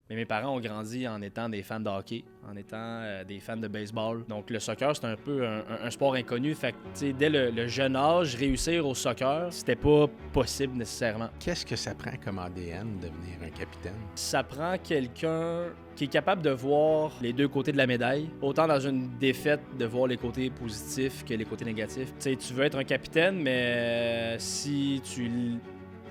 Mais mes parents ont grandi en étant des fans de hockey, en étant des fans de baseball. Donc le soccer, c'est un peu un sport inconnu. Fait que, tu sais, dès le jeune âge, réussir au soccer, c'était pas possible nécessairement. Qu'est-ce que ça prend comme ADN de devenir un capitaine? Ça prend quelqu'un qui est capable de voir les deux côtés de la médaille. Autant dans une défaite, de voir les côtés positifs que les côtés négatifs. Tu sais, tu veux être un capitaine, mais si tu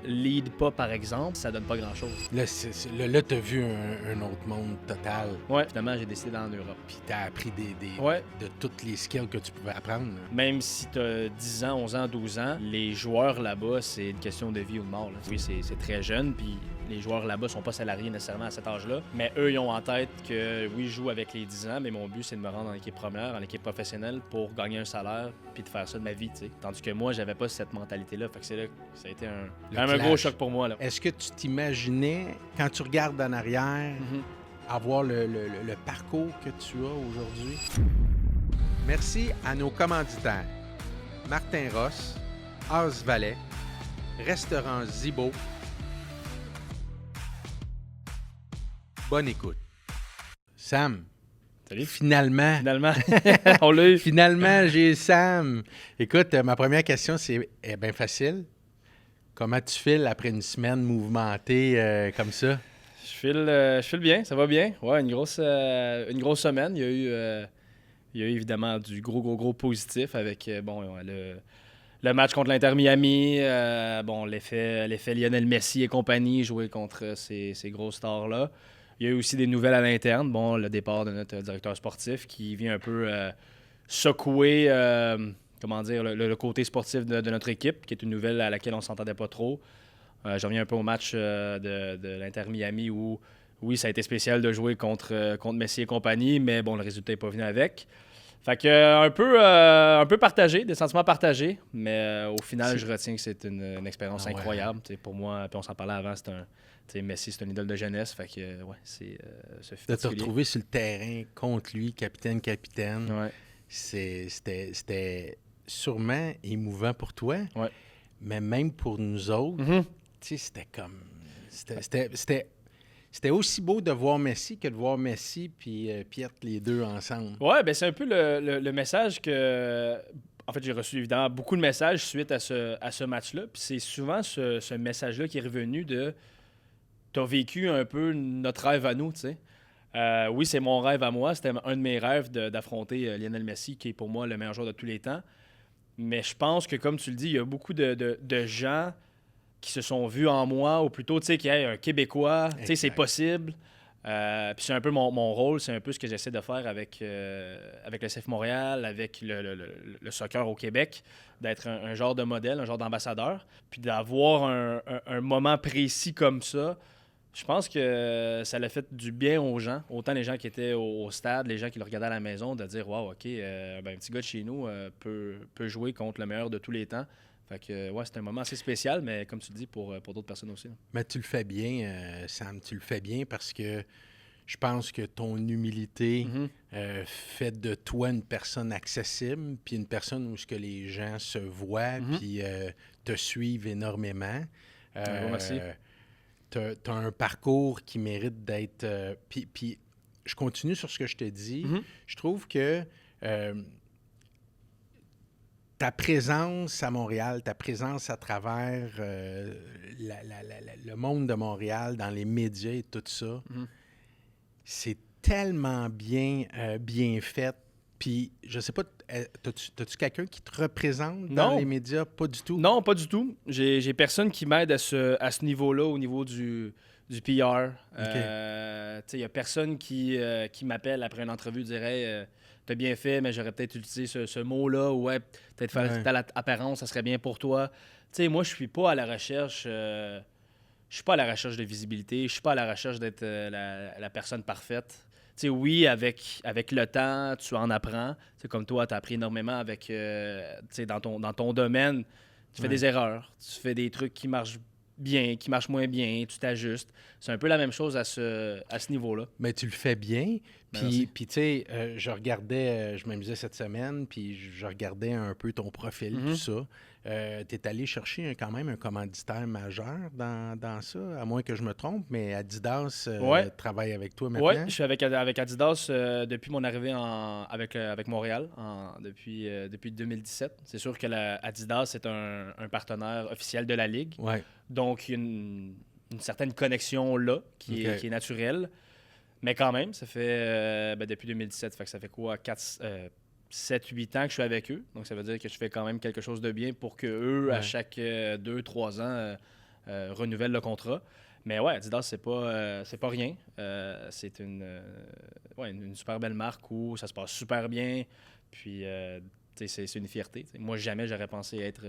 lead pas, par exemple, ça donne pas grand-chose. Là, t'as vu un autre monde total. Ouais, finalement, j'ai décidé d'aller en Europe. Puis t'as appris Ouais. de toutes les skills que tu pouvais apprendre. Là. Même si t'as 10 ans, 11 ans, 12 ans, les joueurs là-bas, c'est une question de vie ou de mort. Là. Oui, c'est très jeune, puis les joueurs là-bas sont pas salariés nécessairement à cet âge-là. Mais eux, ils ont en tête que, oui, je joue avec les 10 ans, mais mon but, c'est de me rendre en équipe première, en équipe professionnelle, pour gagner un salaire, puis de faire ça de ma vie, tu sais. Tandis que moi, j'avais pas cette mentalité-là. Fait que c'est là que ça a été quand même un gros choc pour moi, là. Est-ce que tu t'imaginais, quand tu regardes en arrière, avoir le parcours que tu as aujourd'hui? Merci à nos commanditaires. Martin Ross, As Valais, Restaurant Zibo. Bonne écoute. Sam. Salut. Finalement, on l'a eu. Finalement, j'ai Sam. Écoute, ma première question, c'est bien facile. Comment tu files après une semaine mouvementée comme ça? Je file bien, ça va bien. Ouais, une grosse semaine. Il y a eu évidemment du gros positif avec le match contre l'Inter Miami. L'effet Lionel Messi et compagnie, jouer contre ces grosses stars-là. Il y a eu aussi des nouvelles à l'interne. Bon, le départ de notre directeur sportif qui vient un peu secouer le côté sportif de notre équipe, qui est une nouvelle à laquelle on ne s'entendait pas trop. Je reviens un peu au match de l'Inter Miami où, oui, ça a été spécial de jouer contre Messi et compagnie, mais bon, le résultat n'est pas venu avec. Fait que un peu partagé, des sentiments partagés, mais au final, je retiens que c'est une expérience incroyable. Pour moi, puis on s'en parlait avant, Messi, c'est une idole de jeunesse. Fait que, c'est de te retrouver sur le terrain contre lui, capitaine. Ouais. C'était sûrement émouvant pour toi, ouais. mais même pour nous autres, c'était comme... C'était aussi beau de voir Messi que de voir Messi puis Piet les deux ensemble. Ouais, ben c'est un peu le message que... En fait, j'ai reçu évidemment beaucoup de messages suite à ce match-là. Puis c'est souvent ce message-là qui est revenu de... T'as vécu un peu notre rêve à nous, tu sais. Oui, c'est mon rêve à moi. C'était un de mes rêves d'affronter Lionel Messi, qui est pour moi le meilleur joueur de tous les temps. Mais je pense que, comme tu le dis, il y a beaucoup de gens qui se sont vus en moi, ou plutôt, tu sais, qu'il y a un Québécois, tu sais, c'est possible. Puis c'est un peu mon rôle, c'est un peu ce que j'essaie de faire avec le CF Montréal, avec le soccer au Québec, d'être un genre de modèle, un genre d'ambassadeur, puis d'avoir un moment précis comme ça. Je pense que ça l'a fait du bien aux gens, autant les gens qui étaient au stade, les gens qui le regardaient à la maison, de dire « Wow, OK, un petit gars de chez nous peut jouer contre le meilleur de tous les temps. » Fait que, ouais, c'est un moment assez spécial, mais comme tu le dis, pour d'autres personnes aussi. Mais tu le fais bien, Sam, tu le fais bien parce que je pense que ton humilité fait de toi une personne accessible, puis une personne où ce que les gens se voient, puis te suivent énormément. Merci. T'as un parcours qui mérite d'être... Puis je continue sur ce que je te dis. Je trouve que ta présence à Montréal, ta présence à travers le monde de Montréal, dans les médias et tout ça, c'est tellement bien fait. Puis, je sais pas, t'as-tu quelqu'un qui te représente dans les médias? Pas du tout? Non, pas du tout. J'ai personne qui m'aide à ce niveau-là, au niveau du PR. Il n'y a personne qui m'appelle après une entrevue et dirait t'as bien fait, mais j'aurais peut-être utilisé ce mot-là, ou peut-être faire telle apparence, ça serait bien pour toi. Moi, je suis pas à la recherche... je suis pas à la recherche de visibilité, je suis pas à la recherche d'être la personne parfaite. Oui, avec le temps, tu en apprends. Comme toi, tu as appris énormément avec, dans ton domaine. Tu fais des erreurs, tu fais des trucs qui marchent bien, qui marchent moins bien, tu t'ajustes. C'est un peu la même chose à ce niveau-là. Mais tu le fais bien. Puis tu sais, je regardais, je m'amusais cette semaine, puis je regardais un peu ton profil, tout ça. tu es allé chercher quand même un commanditaire majeur dans ça, à moins que je me trompe, mais Adidas travaille avec toi maintenant. Oui, je suis avec Adidas depuis mon arrivée avec Montréal depuis 2017. C'est sûr que Adidas est un partenaire officiel de la Ligue. Ouais. Donc, il y a une certaine connexion là qui est naturelle. Mais quand même, ça fait depuis 2017, fait que ça fait quoi, 7-8 ans que je suis avec eux. Donc, ça veut dire que je fais quand même quelque chose de bien pour qu'eux, à chaque 2-3 ans, renouvellent le contrat. Mais ouais, Adidas, c'est pas rien. C'est une super belle marque où ça se passe super bien. Puis, c'est une fierté. Moi, jamais j'aurais pensé être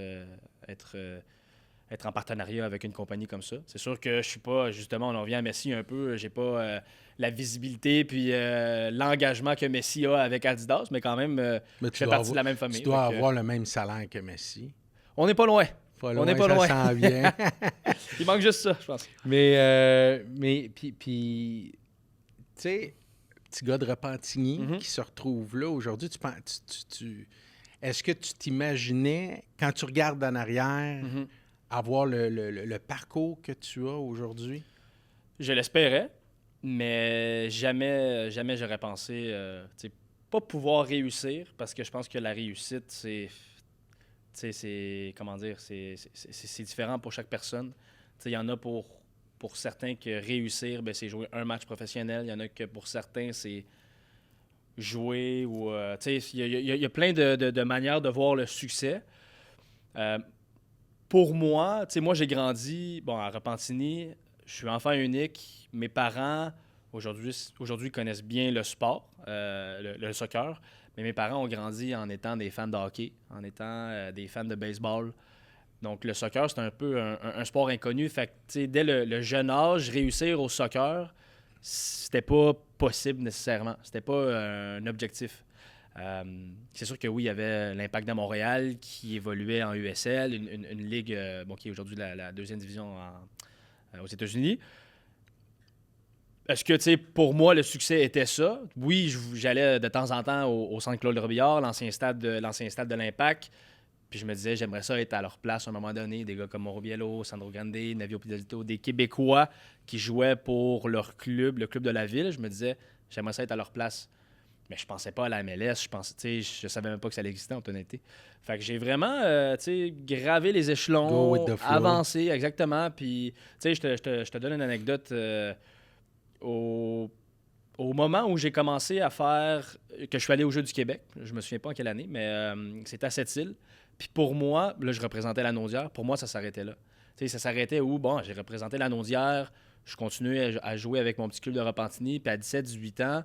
en partenariat avec une compagnie comme ça. C'est sûr que je suis pas, justement, on revient à Messi un peu, j'ai pas la visibilité puis l'engagement que Messi a avec Adidas, mais quand même, je fais partie de la même famille. Tu dois avoir le même salaire que Messi. On n'est pas loin. On n'est pas loin. Ça s'en vient. Il manque juste ça, je pense. Mais puis tu sais, petit gars de Repentigny qui se retrouve là aujourd'hui, est-ce que tu t'imaginais, quand tu regardes en arrière, avoir le parcours que tu as aujourd'hui? Je l'espérais, mais jamais j'aurais pensé pas pouvoir réussir, parce que je pense que la réussite, c'est comment dire, c'est différent pour chaque personne. Il y en a pour certains que réussir, c'est jouer un match professionnel. Il y en a que pour certains, c'est jouer ou... il y a plein de manières de voir le succès. Pour moi, moi j'ai grandi à Repentigny, je suis enfant unique. Mes parents, aujourd'hui connaissent bien le sport, le soccer, mais mes parents ont grandi en étant des fans de hockey, en étant des fans de baseball. Donc le soccer, c'est un peu un sport inconnu. Fait que, dès le jeune âge, réussir au soccer, c'était pas possible nécessairement. C'était pas un objectif. C'est sûr que oui, il y avait l'Impact de Montréal qui évoluait en USL, une ligue qui est aujourd'hui la deuxième division aux États-Unis. Est-ce que, pour moi, le succès était ça? Oui, j'allais de temps en temps au centre Claude Robillard, l'ancien stade de l'Impact. Puis je me disais, j'aimerais ça être à leur place à un moment donné. Des gars comme Mauro Biello, Sandro Grande, Navio Pidalito, des Québécois qui jouaient pour leur club, le club de la ville. Je me disais, j'aimerais ça être à leur place. Mais je pensais pas à la MLS. Je savais même pas que ça existait, en toute honnêteté. Fait que j'ai vraiment gravé les échelons, avancé, exactement. Puis, je te donne une anecdote. Au moment où j'ai commencé à faire... que je suis allé aux Jeux du Québec, je me souviens pas en quelle année, mais c'était à Sept-Îles. Puis pour moi, là, je représentais la Naudière. Pour moi, ça s'arrêtait là. Ça s'arrêtait où, j'ai représenté la Naudière, je continuais à jouer avec mon petit club de Repentigny, puis à 17-18 ans,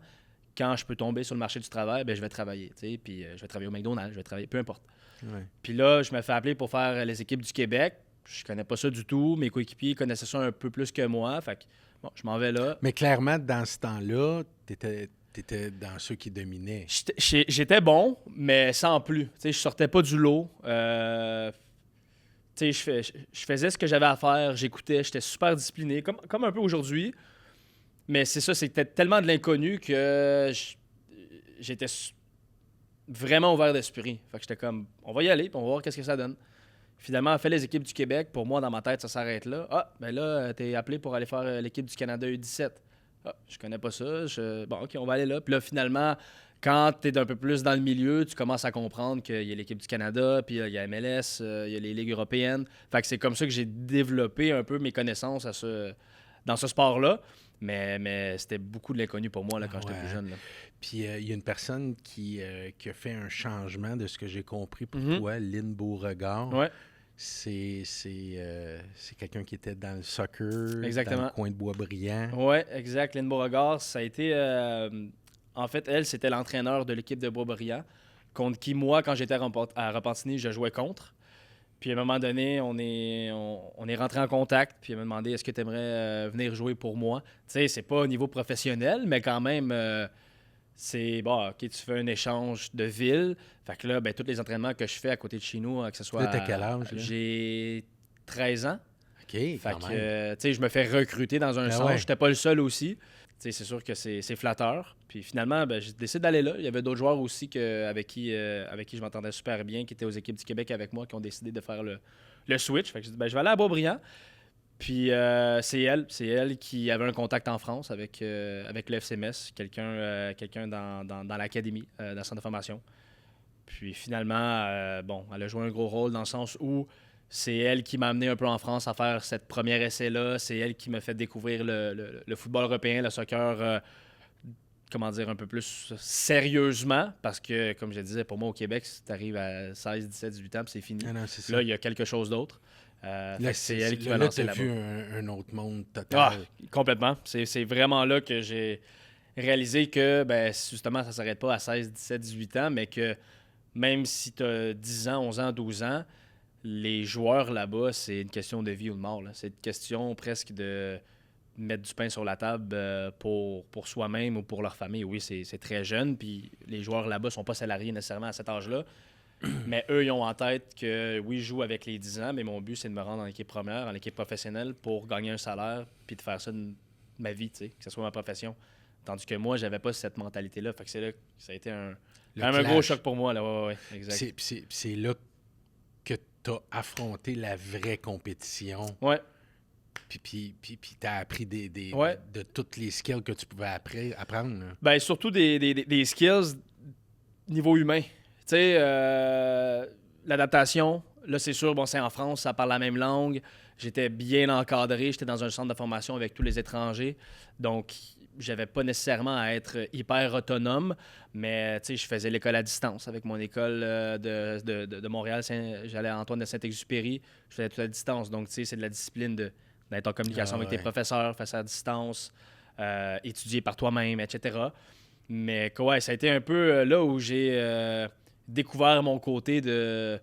quand je peux tomber sur le marché du travail, je vais travailler. Puis je vais travailler au McDonald's, je vais travailler, peu importe. Ouais. Puis là, je me fais appeler pour faire les équipes du Québec. Je connais pas ça du tout. Mes coéquipiers connaissaient ça un peu plus que moi. Fait que, je m'en vais là. Mais clairement, dans ce temps-là, t'étais dans ceux qui dominaient. J'étais bon, mais sans plus. Je sortais pas du lot. Je faisais ce que j'avais à faire. J'écoutais. J'étais super discipliné, comme un peu aujourd'hui. Mais c'est ça, c'était tellement de l'inconnu que j'étais vraiment ouvert d'esprit. Fait que j'étais comme, on va y aller, puis on va voir qu'est-ce que ça donne. Finalement, on fait les équipes du Québec. Pour moi, dans ma tête, ça s'arrête là. Ah, ben là, t'es appelé pour aller faire l'équipe du Canada U17. Ah, je connais pas ça. Bon, OK, on va aller là. Puis là, finalement, quand t'es un peu plus dans le milieu, tu commences à comprendre qu'il y a l'équipe du Canada, puis il y a MLS, il y a les ligues européennes. Fait que c'est comme ça que j'ai développé un peu mes connaissances dans ce sport-là. Mais c'était beaucoup de l'inconnu pour moi là, quand j'étais plus jeune. Là. Puis il y a une personne qui a fait un changement de ce que j'ai compris pour toi, Lynn Beauregard. Ouais. C'est quelqu'un qui était dans le soccer, exactement. Dans le coin de Boisbriand. Oui, exact. Lynn Beauregard, ça a été... en fait, elle, c'était l'entraîneur de l'équipe de Boisbriand, contre qui, moi, quand j'étais à Repentigny, je jouais contre. Puis à un moment donné, on est rentré en contact, puis elle m'a demandé est-ce que tu aimerais venir jouer pour moi. Tu sais, c'est pas au niveau professionnel, mais quand même, c'est bon, OK, tu fais un échange de ville. Fait que là, tous les entraînements que je fais à côté de chez nous, que ce soit. Là, t'as quel âge? Là? J'ai 13 ans. OK. Fait que, tu sais, je me fais recruter dans un centre. Ouais. J'étais pas le seul aussi. c'est sûr que c'est flatteur. Puis finalement, j'ai décidé d'aller là. Il y avait d'autres joueurs aussi avec qui je m'entendais super bien, qui étaient aux équipes du Québec avec moi, qui ont décidé de faire le switch. Fait que j'ai dit, je vais aller à Boisbriand. Puis c'est elle qui avait un contact en France avec le FCMS, quelqu'un dans l'académie, dans le centre de formation. Puis finalement, elle a joué un gros rôle dans le sens où c'est elle qui m'a amené un peu en France à faire cette première essai-là. C'est elle qui m'a fait découvrir le football européen, le soccer, un peu plus sérieusement. Parce que, comme je disais, pour moi, au Québec, si tu arrives à 16, 17, 18 ans, puis c'est fini. Ah non, c'est ça. Là, il y a quelque chose d'autre. Là, c'est elle qui m'a lancé là-bas. Vu un autre monde total. Complètement. C'est vraiment là que j'ai réalisé que, justement, ça ne s'arrête pas à 16, 17, 18 ans, mais que même si tu as 10 ans, 11 ans, 12 ans, les joueurs là-bas, c'est une question de vie ou de mort. Là. C'est une question presque de mettre du pain sur la table pour soi-même ou pour leur famille. Oui, c'est très jeune, puis les joueurs là-bas ne sont pas salariés nécessairement à cet âge-là. Mais eux, ils ont en tête que oui, je joue avec les 10 ans, mais mon but, c'est de me rendre en équipe première, en équipe professionnelle pour gagner un salaire puis de faire ça de ma vie, que ce soit ma profession. Tandis que moi, j'avais pas cette mentalité-là. Fait que c'est là que ça a été quand même un gros choc pour moi. Là. Ouais, exact. C'est là que tu as affronté la vraie compétition. Ouais. Puis tu as appris ouais. de toutes les skills que tu pouvais apprendre. Là. Surtout des skills niveau humain. Tu sais, l'adaptation, là, c'est sûr, c'est en France, ça parle la même langue. J'étais bien encadré, j'étais dans un centre de formation avec tous les étrangers. Donc, j'avais pas nécessairement à être hyper autonome, mais tu sais, je faisais l'école à distance avec mon école de Montréal. J'allais à Antoine de Saint-Exupéry, je faisais tout à distance. Donc, tu sais, c'est de la discipline d'être en communication avec tes professeurs, faire ça à distance, étudier par toi-même, etc. Mais ouais, ça a été un peu là où j'ai découvert mon côté de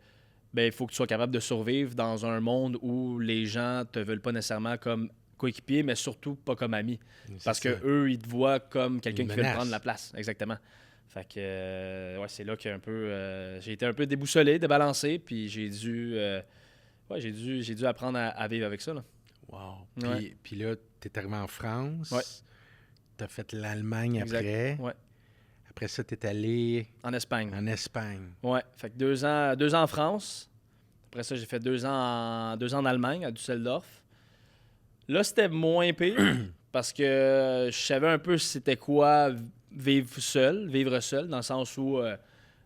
il faut que tu sois capable de survivre dans un monde où les gens te veulent pas nécessairement comme coéquipier, mais surtout pas comme ami. Parce qu'eux, ils te voient comme quelqu'un qui veut prendre la place. Exactement. Fait que c'est là que j'ai été un peu déboussolé, débalancé, puis j'ai dû apprendre à vivre avec ça. Là. Wow. Puis là, tu es arrivé en France. Ouais. Tu as fait l'Allemagne après. Ouais. Après ça, tu es allé... En Espagne. Ouais. Fait que 2 ans en France. Après ça, j'ai fait 2 ans en Allemagne, à Düsseldorf. Là, c'était moins pire parce que je savais un peu c'était quoi vivre seul, dans le sens où,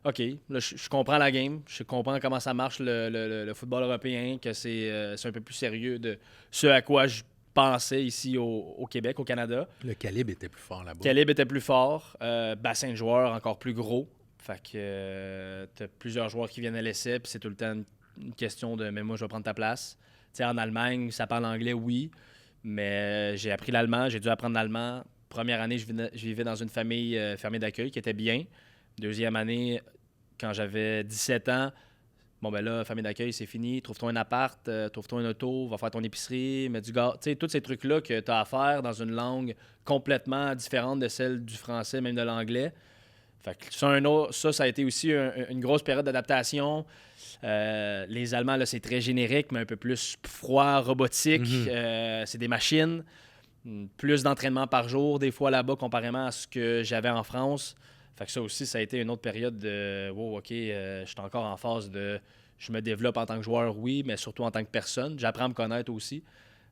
OK, là, je comprends la game, je comprends comment ça marche le football européen, que c'est un peu plus sérieux de ce à quoi je pensais ici au Québec, au Canada. Le calibre était plus fort là-bas. Bassin de joueurs encore plus gros. Fait que t'as plusieurs joueurs qui viennent à l'essai, puis c'est tout le temps une question de « mais moi, je vais prendre ta place ». Tu sais, en Allemagne, ça parle anglais, oui, mais j'ai appris l'allemand, j'ai dû apprendre l'allemand. Première année, je vivais dans une famille fermée d'accueil qui était bien. Deuxième année, quand j'avais 17 ans, famille d'accueil, c'est fini. Trouve-toi un appart, trouve-toi un auto, va faire ton épicerie, mets du gaz. Tu sais, tous ces trucs-là que tu as à faire dans une langue complètement différente de celle du français, même de l'anglais. Fait que ça a été aussi une grosse période d'adaptation. Les Allemands, là, c'est très générique, mais un peu plus froid, robotique. C'est des machines. Plus d'entraînement par jour, des fois là-bas, comparément à ce que j'avais en France. Fait que ça aussi, ça a été une autre période de « wow, OK, je suis encore en phase de... Je me développe en tant que joueur, oui, mais surtout en tant que personne. J'apprends à me connaître aussi. »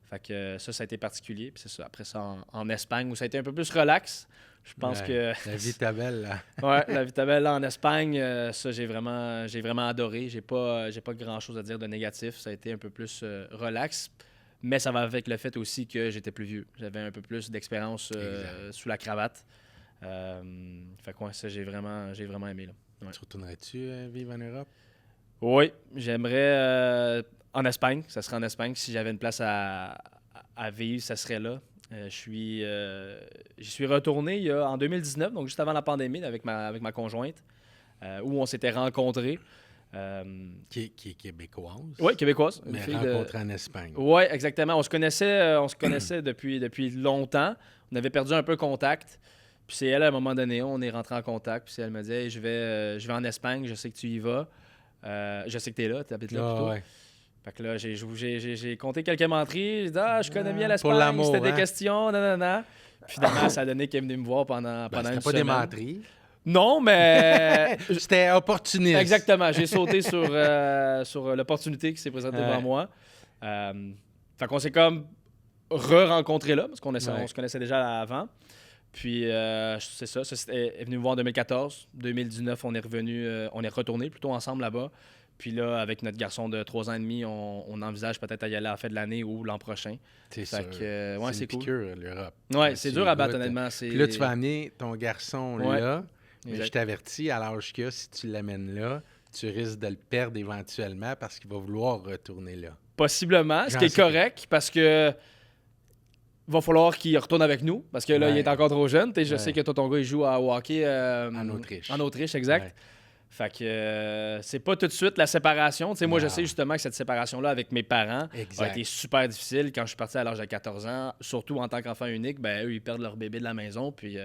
Fait que ça a été particulier. Puis c'est ça. Après ça, en Espagne, où ça a été un peu plus relax. Je pense que... La vie était belle, là. Ouais, la vie était belle, là, en Espagne. Ça, j'ai vraiment adoré. J'ai pas grand-chose à dire de négatif. Ça a été un peu plus relax. Mais ça va avec le fait aussi que j'étais plus vieux. J'avais un peu plus d'expérience sous la cravate. Fait que ça, j'ai vraiment aimé. Là. Ouais. Tu retournerais-tu vivre en Europe? Oui, j'aimerais en Espagne. Ça serait en Espagne. Si j'avais une place à vivre, ça serait là. J'y suis retourné en 2019, donc juste avant la pandémie, avec ma conjointe, où on s'était rencontrés. Qui est québécoise. Oui, québécoise. Mais rencontrée en Espagne. Oui, exactement. On se connaissait depuis longtemps. On avait perdu un peu contact. Puis c'est elle, à un moment donné, on est rentré en contact. Puis elle me dit hey, je vais en Espagne, je sais que tu y vas. Je sais que tu es là, tu habites là plutôt. Ouais. Fait que là, j'ai compté quelques menteries. J'ai dit je connais bien l'Espagne, c'était des questions, nanana. Finalement, ça a donné qu'il est venu me voir pendant C'était une pas semaine. des menteries. Non, mais... C'était opportuniste. Exactement. J'ai sauté sur l'opportunité qui s'est présentée devant moi. Fait qu'on s'est comme re-rencontrés là, parce qu'on se connaissait déjà avant. Puis, c'est ça. Est venu me voir en 2014. 2019, on est retourné plutôt ensemble là-bas. Puis là, avec notre garçon de 3 ans et demi, on envisage peut-être à y aller à la fin de l'année ou l'an prochain. C'est Fait sûr. que, ouais, c'est une cool. piqûre, l'Europe. Ouais, c'est dur à battre, goûtes. honnêtement. Puis là, tu vas amener ton garçon Ouais. là. Mais Exact. je t'avertis, à l'âge qu'il a, si tu l'amènes là, tu risques de le perdre éventuellement parce qu'il va vouloir retourner là. Possiblement, ce J'en qui est sais correct, parce que va falloir qu'il retourne avec nous, parce que là, il est encore trop jeune. Je sais que toi, ton gars, il joue à hockey En Autriche. En Autriche, exact. Ouais. Fait que c'est pas tout de suite la séparation. Moi, je Non. sais justement que cette séparation-là avec mes parents Exact. a été super difficile quand je suis parti à l'âge de 14 ans. Surtout en tant qu'enfant unique, ben eux, ils perdent leur bébé de la maison. Puis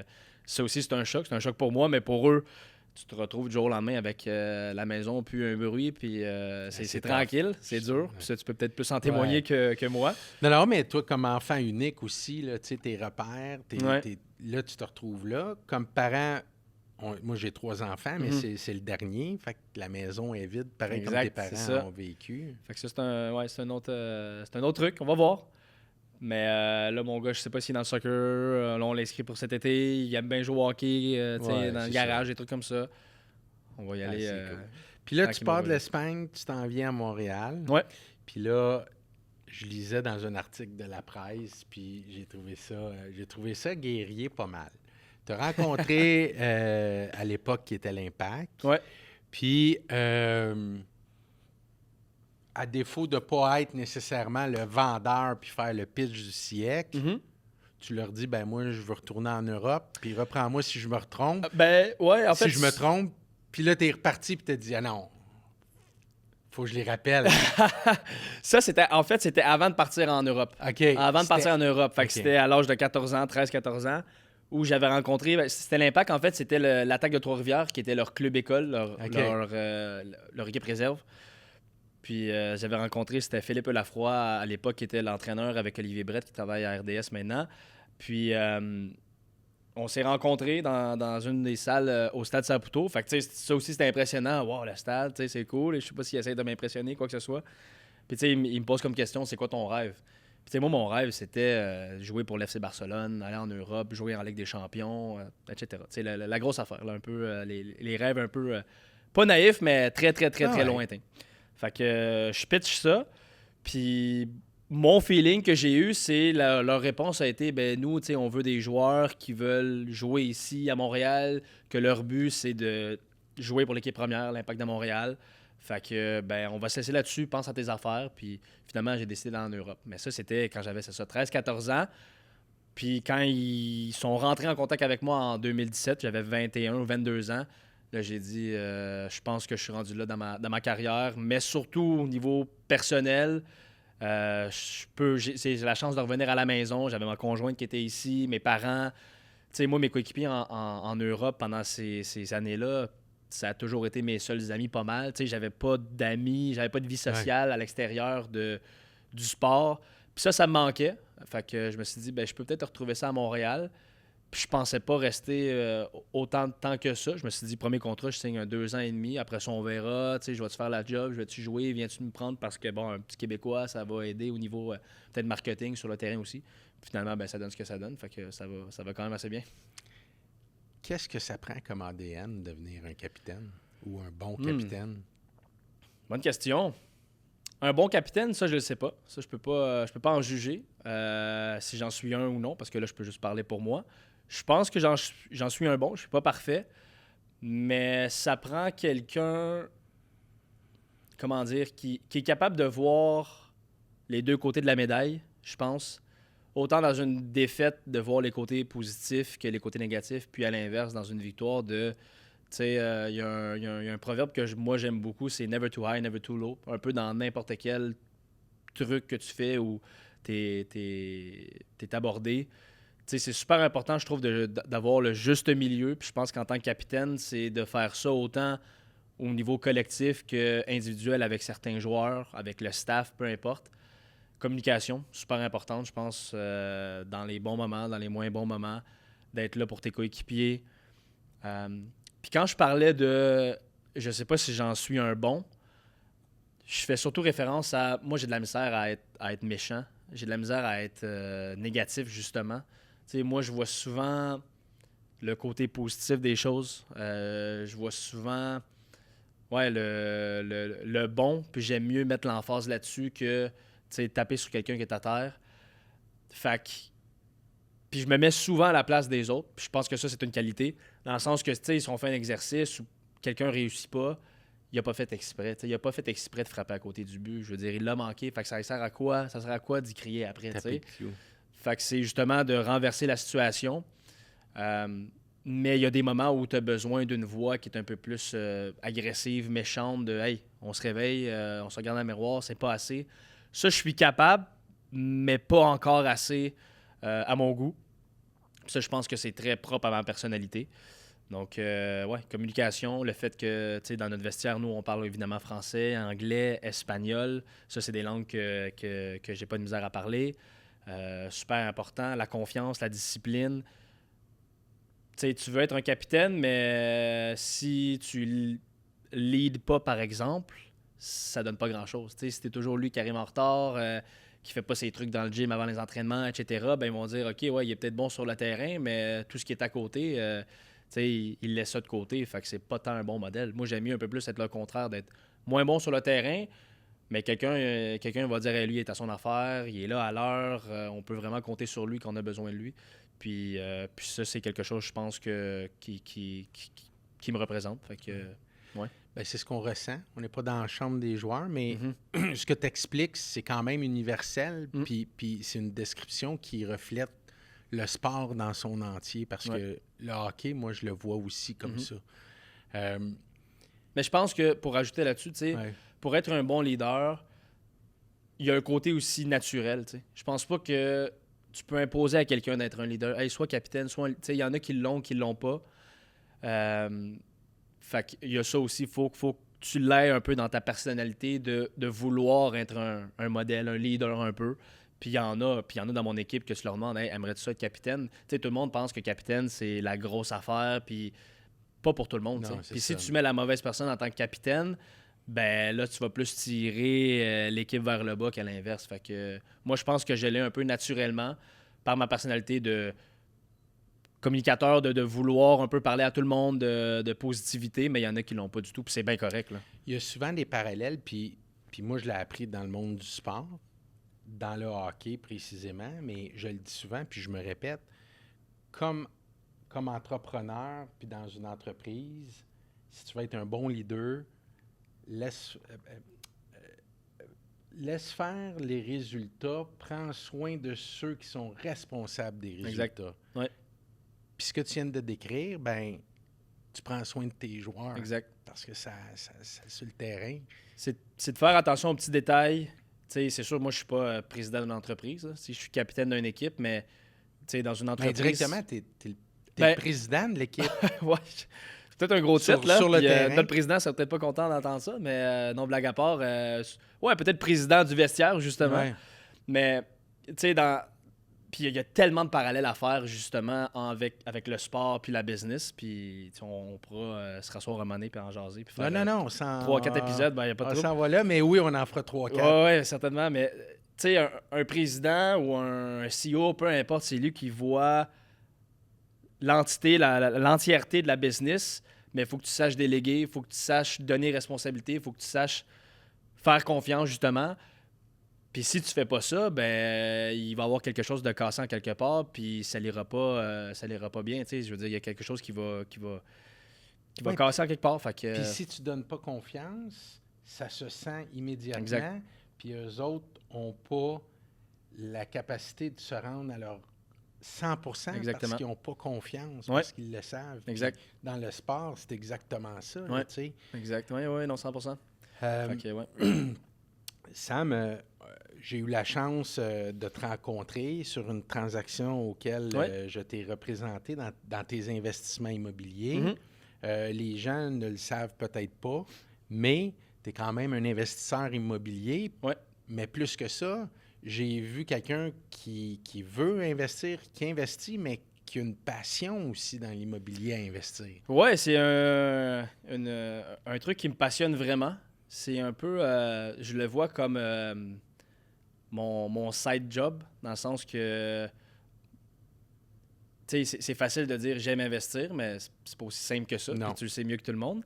ça aussi, c'est un choc. C'est un choc pour moi, mais pour eux, tu te retrouves du jour au lendemain avec la maison, puis un bruit, puis c'est tranquille, c'est dur. Puis ça, tu peux peut-être plus en témoigner que moi. Non, mais toi, comme enfant unique aussi, là, tu sais, tes repères, là, tu te retrouves là. Comme parent, moi, j'ai 3 enfants, mais c'est le dernier. Fait que la maison est vide, pareil Exact, comme tes parents ont vécu. Fait que ça, c'est un autre truc. On va voir. Mais là, mon gars, je sais pas s'il est dans le soccer. Là, on l'inscrit pour cet été. Il aime bien jouer au hockey, dans le garage, des trucs comme ça. On va y aller. Cool. Puis là, tu pars de l'Espagne, tu t'en viens à Montréal. Ouais. Puis là, je lisais dans un article de la presse, puis j'ai trouvé ça guerrier pas mal. Tu as rencontré à l'époque qui était l'Impact. Ouais. Puis, à défaut de ne pas être nécessairement le vendeur puis faire le pitch du siècle, tu leur dis, ben moi, je veux retourner en Europe, puis reprends-moi si je me trompe. Ben, ouais, en fait. Si je me trompe, puis là, t'es reparti, puis t'as dit, ah non, faut que je les rappelle. Ça, c'était avant de partir en Europe. OK. Avant de partir en Europe. Fait que OK. c'était à l'âge de 13-14 ans, où j'avais rencontré. C'était l'Impact, en fait, c'était l'Attaque de Trois-Rivières, qui était leur club école, leur équipe réserve. Puis j'avais rencontré, c'était Philippe Lafroy à l'époque, qui était l'entraîneur avec Olivier Brett, qui travaille à RDS maintenant. Puis on s'est rencontrés dans une des salles au Stade Saputo. Fait que tu sais, ça aussi, c'était impressionnant. Wow, le stade, tu sais, c'est cool. Et je sais pas s'il essaie de m'impressionner, quoi que ce soit. Puis tu sais, il me pose comme question, c'est quoi ton rêve? Puis tu sais, moi, mon rêve, c'était jouer pour l'FC Barcelone, aller en Europe, jouer en Ligue des Champions, etc. Tu sais, la grosse affaire, là, un peu, les rêves un peu, pas naïfs, mais très, très, très, très lointains. Fait que je pitch ça, puis mon feeling que j'ai eu, c'est leur réponse a été, ben nous, tu sais, on veut des joueurs qui veulent jouer ici à Montréal, que leur but, c'est de jouer pour l'équipe première, l'Impact de Montréal. Fait que, ben, on va se laisser là-dessus, pense à tes affaires, puis finalement, j'ai décidé d'aller en Europe. Mais ça, c'était quand j'avais, 13-14 ans. Puis quand ils sont rentrés en contact avec moi en 2017, j'avais 21 ou 22 ans. Là, j'ai dit, je pense que je suis rendu là dans ma carrière, mais surtout au niveau personnel, j'ai la chance de revenir à la maison. J'avais ma conjointe qui était ici, mes parents. Tu sais, moi, mes coéquipiers en Europe pendant ces années-là, ça a toujours été mes seuls amis pas mal. Tu sais, j'avais pas d'amis, j'avais pas de vie sociale à l'extérieur du sport. Puis ça me manquait. Fait que je me suis dit, ben, je peux peut-être retrouver ça à Montréal. Puis je pensais pas rester autant de temps que ça. Je me suis dit, premier contrat, je signe un 2 ans et demi. Après ça, on verra. Tu sais, je vais-tu faire la job, je vais-tu jouer, viens-tu me prendre parce que, bon, un petit Québécois, ça va aider au niveau peut-être marketing sur le terrain aussi. Puis finalement, ben, ça donne ce que ça donne. Fait que ça va quand même assez bien. Qu'est-ce que ça prend comme ADN de devenir un capitaine ou un bon capitaine? Bonne question. Un bon capitaine, ça, je le sais pas. Ça, je peux pas en juger si j'en suis un ou non, parce que là, je peux juste parler pour moi. Je pense que j'en suis un bon. Je suis pas parfait. Mais ça prend quelqu'un, comment dire, qui est capable de voir les deux côtés de la médaille, je pense. Autant dans une défaite, de voir les côtés positifs que les côtés négatifs, puis à l'inverse, dans une victoire, tu sais, il y a un proverbe que moi j'aime beaucoup, c'est « never too high, never too low ». Un peu dans n'importe quel truc que tu fais où t'es abordé. Tu sais, c'est super important, je trouve, d'avoir le juste milieu. Puis je pense qu'en tant que capitaine, c'est de faire ça autant au niveau collectif qu'individuel avec certains joueurs, avec le staff, peu importe. Communication, super importante, je pense, dans les bons moments, dans les moins bons moments, d'être là pour tes coéquipiers. Puis quand je parlais de, je sais pas si j'en suis un bon, je fais surtout référence à, moi j'ai de la misère à être méchant, j'ai de la misère à être négatif justement. Tu sais, moi je vois souvent le côté positif des choses, je vois souvent le bon, puis j'aime mieux mettre l'emphase là-dessus que taper sur quelqu'un qui est à terre. Fait que, puis je me mets souvent à la place des autres, puis je pense que ça c'est une qualité, dans le sens que si on fait un exercice où quelqu'un réussit pas, il a pas fait exprès. Il a pas fait exprès de frapper à côté du but. Je veux dire, il l'a manqué. Fait que ça sert à quoi? Ça sert à quoi d'y crier après? Fait que c'est justement de renverser la situation. Mais il y a des moments où tu as besoin d'une voix qui est un peu plus agressive, méchante, de hey, on se réveille, on se regarde dans le miroir, c'est pas assez. Ça, je suis capable, mais pas encore assez à mon goût. Ça, je pense que c'est très propre à ma personnalité. Donc, communication, le fait que, dans notre vestiaire, nous, on parle évidemment français, anglais, espagnol. Ça, c'est des langues que j'ai pas de misère à parler. Super important. La confiance, la discipline. Tu veux être un capitaine, mais si tu leads pas, par exemple, ça donne pas grand-chose. Si t'es toujours lui qui arrive en retard, qui fait pas ses trucs dans le gym avant les entraînements, etc., ben ils vont dire, OK, ouais, il est peut-être bon sur le terrain, mais tout ce qui est à côté, il laisse ça de côté. Fait que c'est pas tant un bon modèle. Moi, j'aime mieux un peu plus être le contraire, d'être moins bon sur le terrain, mais quelqu'un va dire, lui, il est à son affaire, il est là à l'heure, on peut vraiment compter sur lui quand on a besoin de lui. Puis ça, c'est quelque chose, je pense, qui me représente. Fait que, ouais. Ben, c'est ce qu'on ressent. On n'est pas dans la chambre des joueurs, mais Mm-hmm. ce que tu expliques, c'est quand même universel. Puis c'est une description qui reflète le sport dans son entier. Parce que le hockey, moi, je le vois aussi comme ça. Mais je pense que, pour ajouter là-dessus, pour être un bon leader, il y a un côté aussi naturel. Je pense pas que tu peux imposer à quelqu'un d'être un leader. Hey, soit capitaine, soit... Il y en a qui l'ont pas. Fait qu'il y a ça aussi. Faut que tu l'aies un peu dans ta personnalité de vouloir être un modèle, un leader un peu. Puis il y en a dans mon équipe que tu leur demandes, hey, aimerais-tu ça être capitaine? Tout le monde pense que capitaine, c'est la grosse affaire, puis pas pour tout le monde. Puis si tu mets la mauvaise personne en tant que capitaine, ben là, tu vas plus tirer l'équipe vers le bas qu'à l'inverse. Fait que moi, je pense que je l'ai un peu naturellement par ma personnalité de communicateur, de vouloir un peu parler à tout le monde de positivité, mais il y en a qui l'ont pas du tout, puis c'est bien correct. Là. Il y a souvent des parallèles, puis moi, je l'ai appris dans le monde du sport, dans le hockey précisément, mais je le dis souvent, puis je me répète, comme entrepreneur, puis dans une entreprise, si tu veux être un bon leader, laisse faire les résultats, prends soin de ceux qui sont responsables des résultats. Exact. Ouais. Puis ce que tu viens de décrire, ben tu prends soin de tes joueurs. Exact. Parce que ça sur le terrain. C'est de faire attention aux petits détails. C'est sûr, moi, je suis pas président d'une entreprise. Là. Si je suis capitaine d'une équipe, mais dans une entreprise... Mais directement, tu es le président de l'équipe. Ouais. C'est peut-être un gros titre, là. Sur le terrain. Notre président serait peut-être pas content d'entendre ça, mais non, blague à part. Peut-être président du vestiaire, justement. Ouais. Mais, tu sais, Puis il y a tellement de parallèles à faire, justement, avec le sport puis la business. Puis on pourra se rasseoir un moment donné puis en jaser. Puis faire non. 3-4 épisodes, ben il n'y a pas de trouble. On s'en va là, mais oui, on en fera 3-4. Oui, certainement. Mais, tu sais, un président ou un CEO, peu importe, c'est lui qui voit l'entièreté de la business, mais il faut que tu saches déléguer, il faut que tu saches donner responsabilité, il faut que tu saches faire confiance, justement. Puis si tu fais pas ça, ben il va y avoir quelque chose de cassant quelque part, puis ça l'ira pas bien, tu sais. Je veux dire, il y a quelque chose qui va casser en quelque part. Fait que... Puis si tu donnes pas confiance, ça se sent immédiatement. Exact. Puis eux autres n'ont pas la capacité de se rendre à leur 100% Exactement. parce qu'ils n'ont pas confiance, parce qu'ils le savent. Exact. Puis dans le sport, c'est exactement ça. Ouais. Là, tu sais. Exact. Oui, non, 100%. Fait que, ouais. Sam, j'ai eu la chance de te rencontrer sur une transaction auquel je t'ai représenté dans tes investissements immobiliers. Mm-hmm. Les gens ne le savent peut-être pas, mais tu es quand même un investisseur immobilier. Ouais. Mais plus que ça, j'ai vu quelqu'un qui veut investir, qui investit, mais qui a une passion aussi dans l'immobilier à investir. Ouais, c'est un truc qui me passionne vraiment. C'est un peu, je le vois comme mon side job, dans le sens que, tu sais, c'est facile de dire j'aime investir, mais c'est pas aussi simple que ça. Non. Puis tu le sais mieux que tout le monde,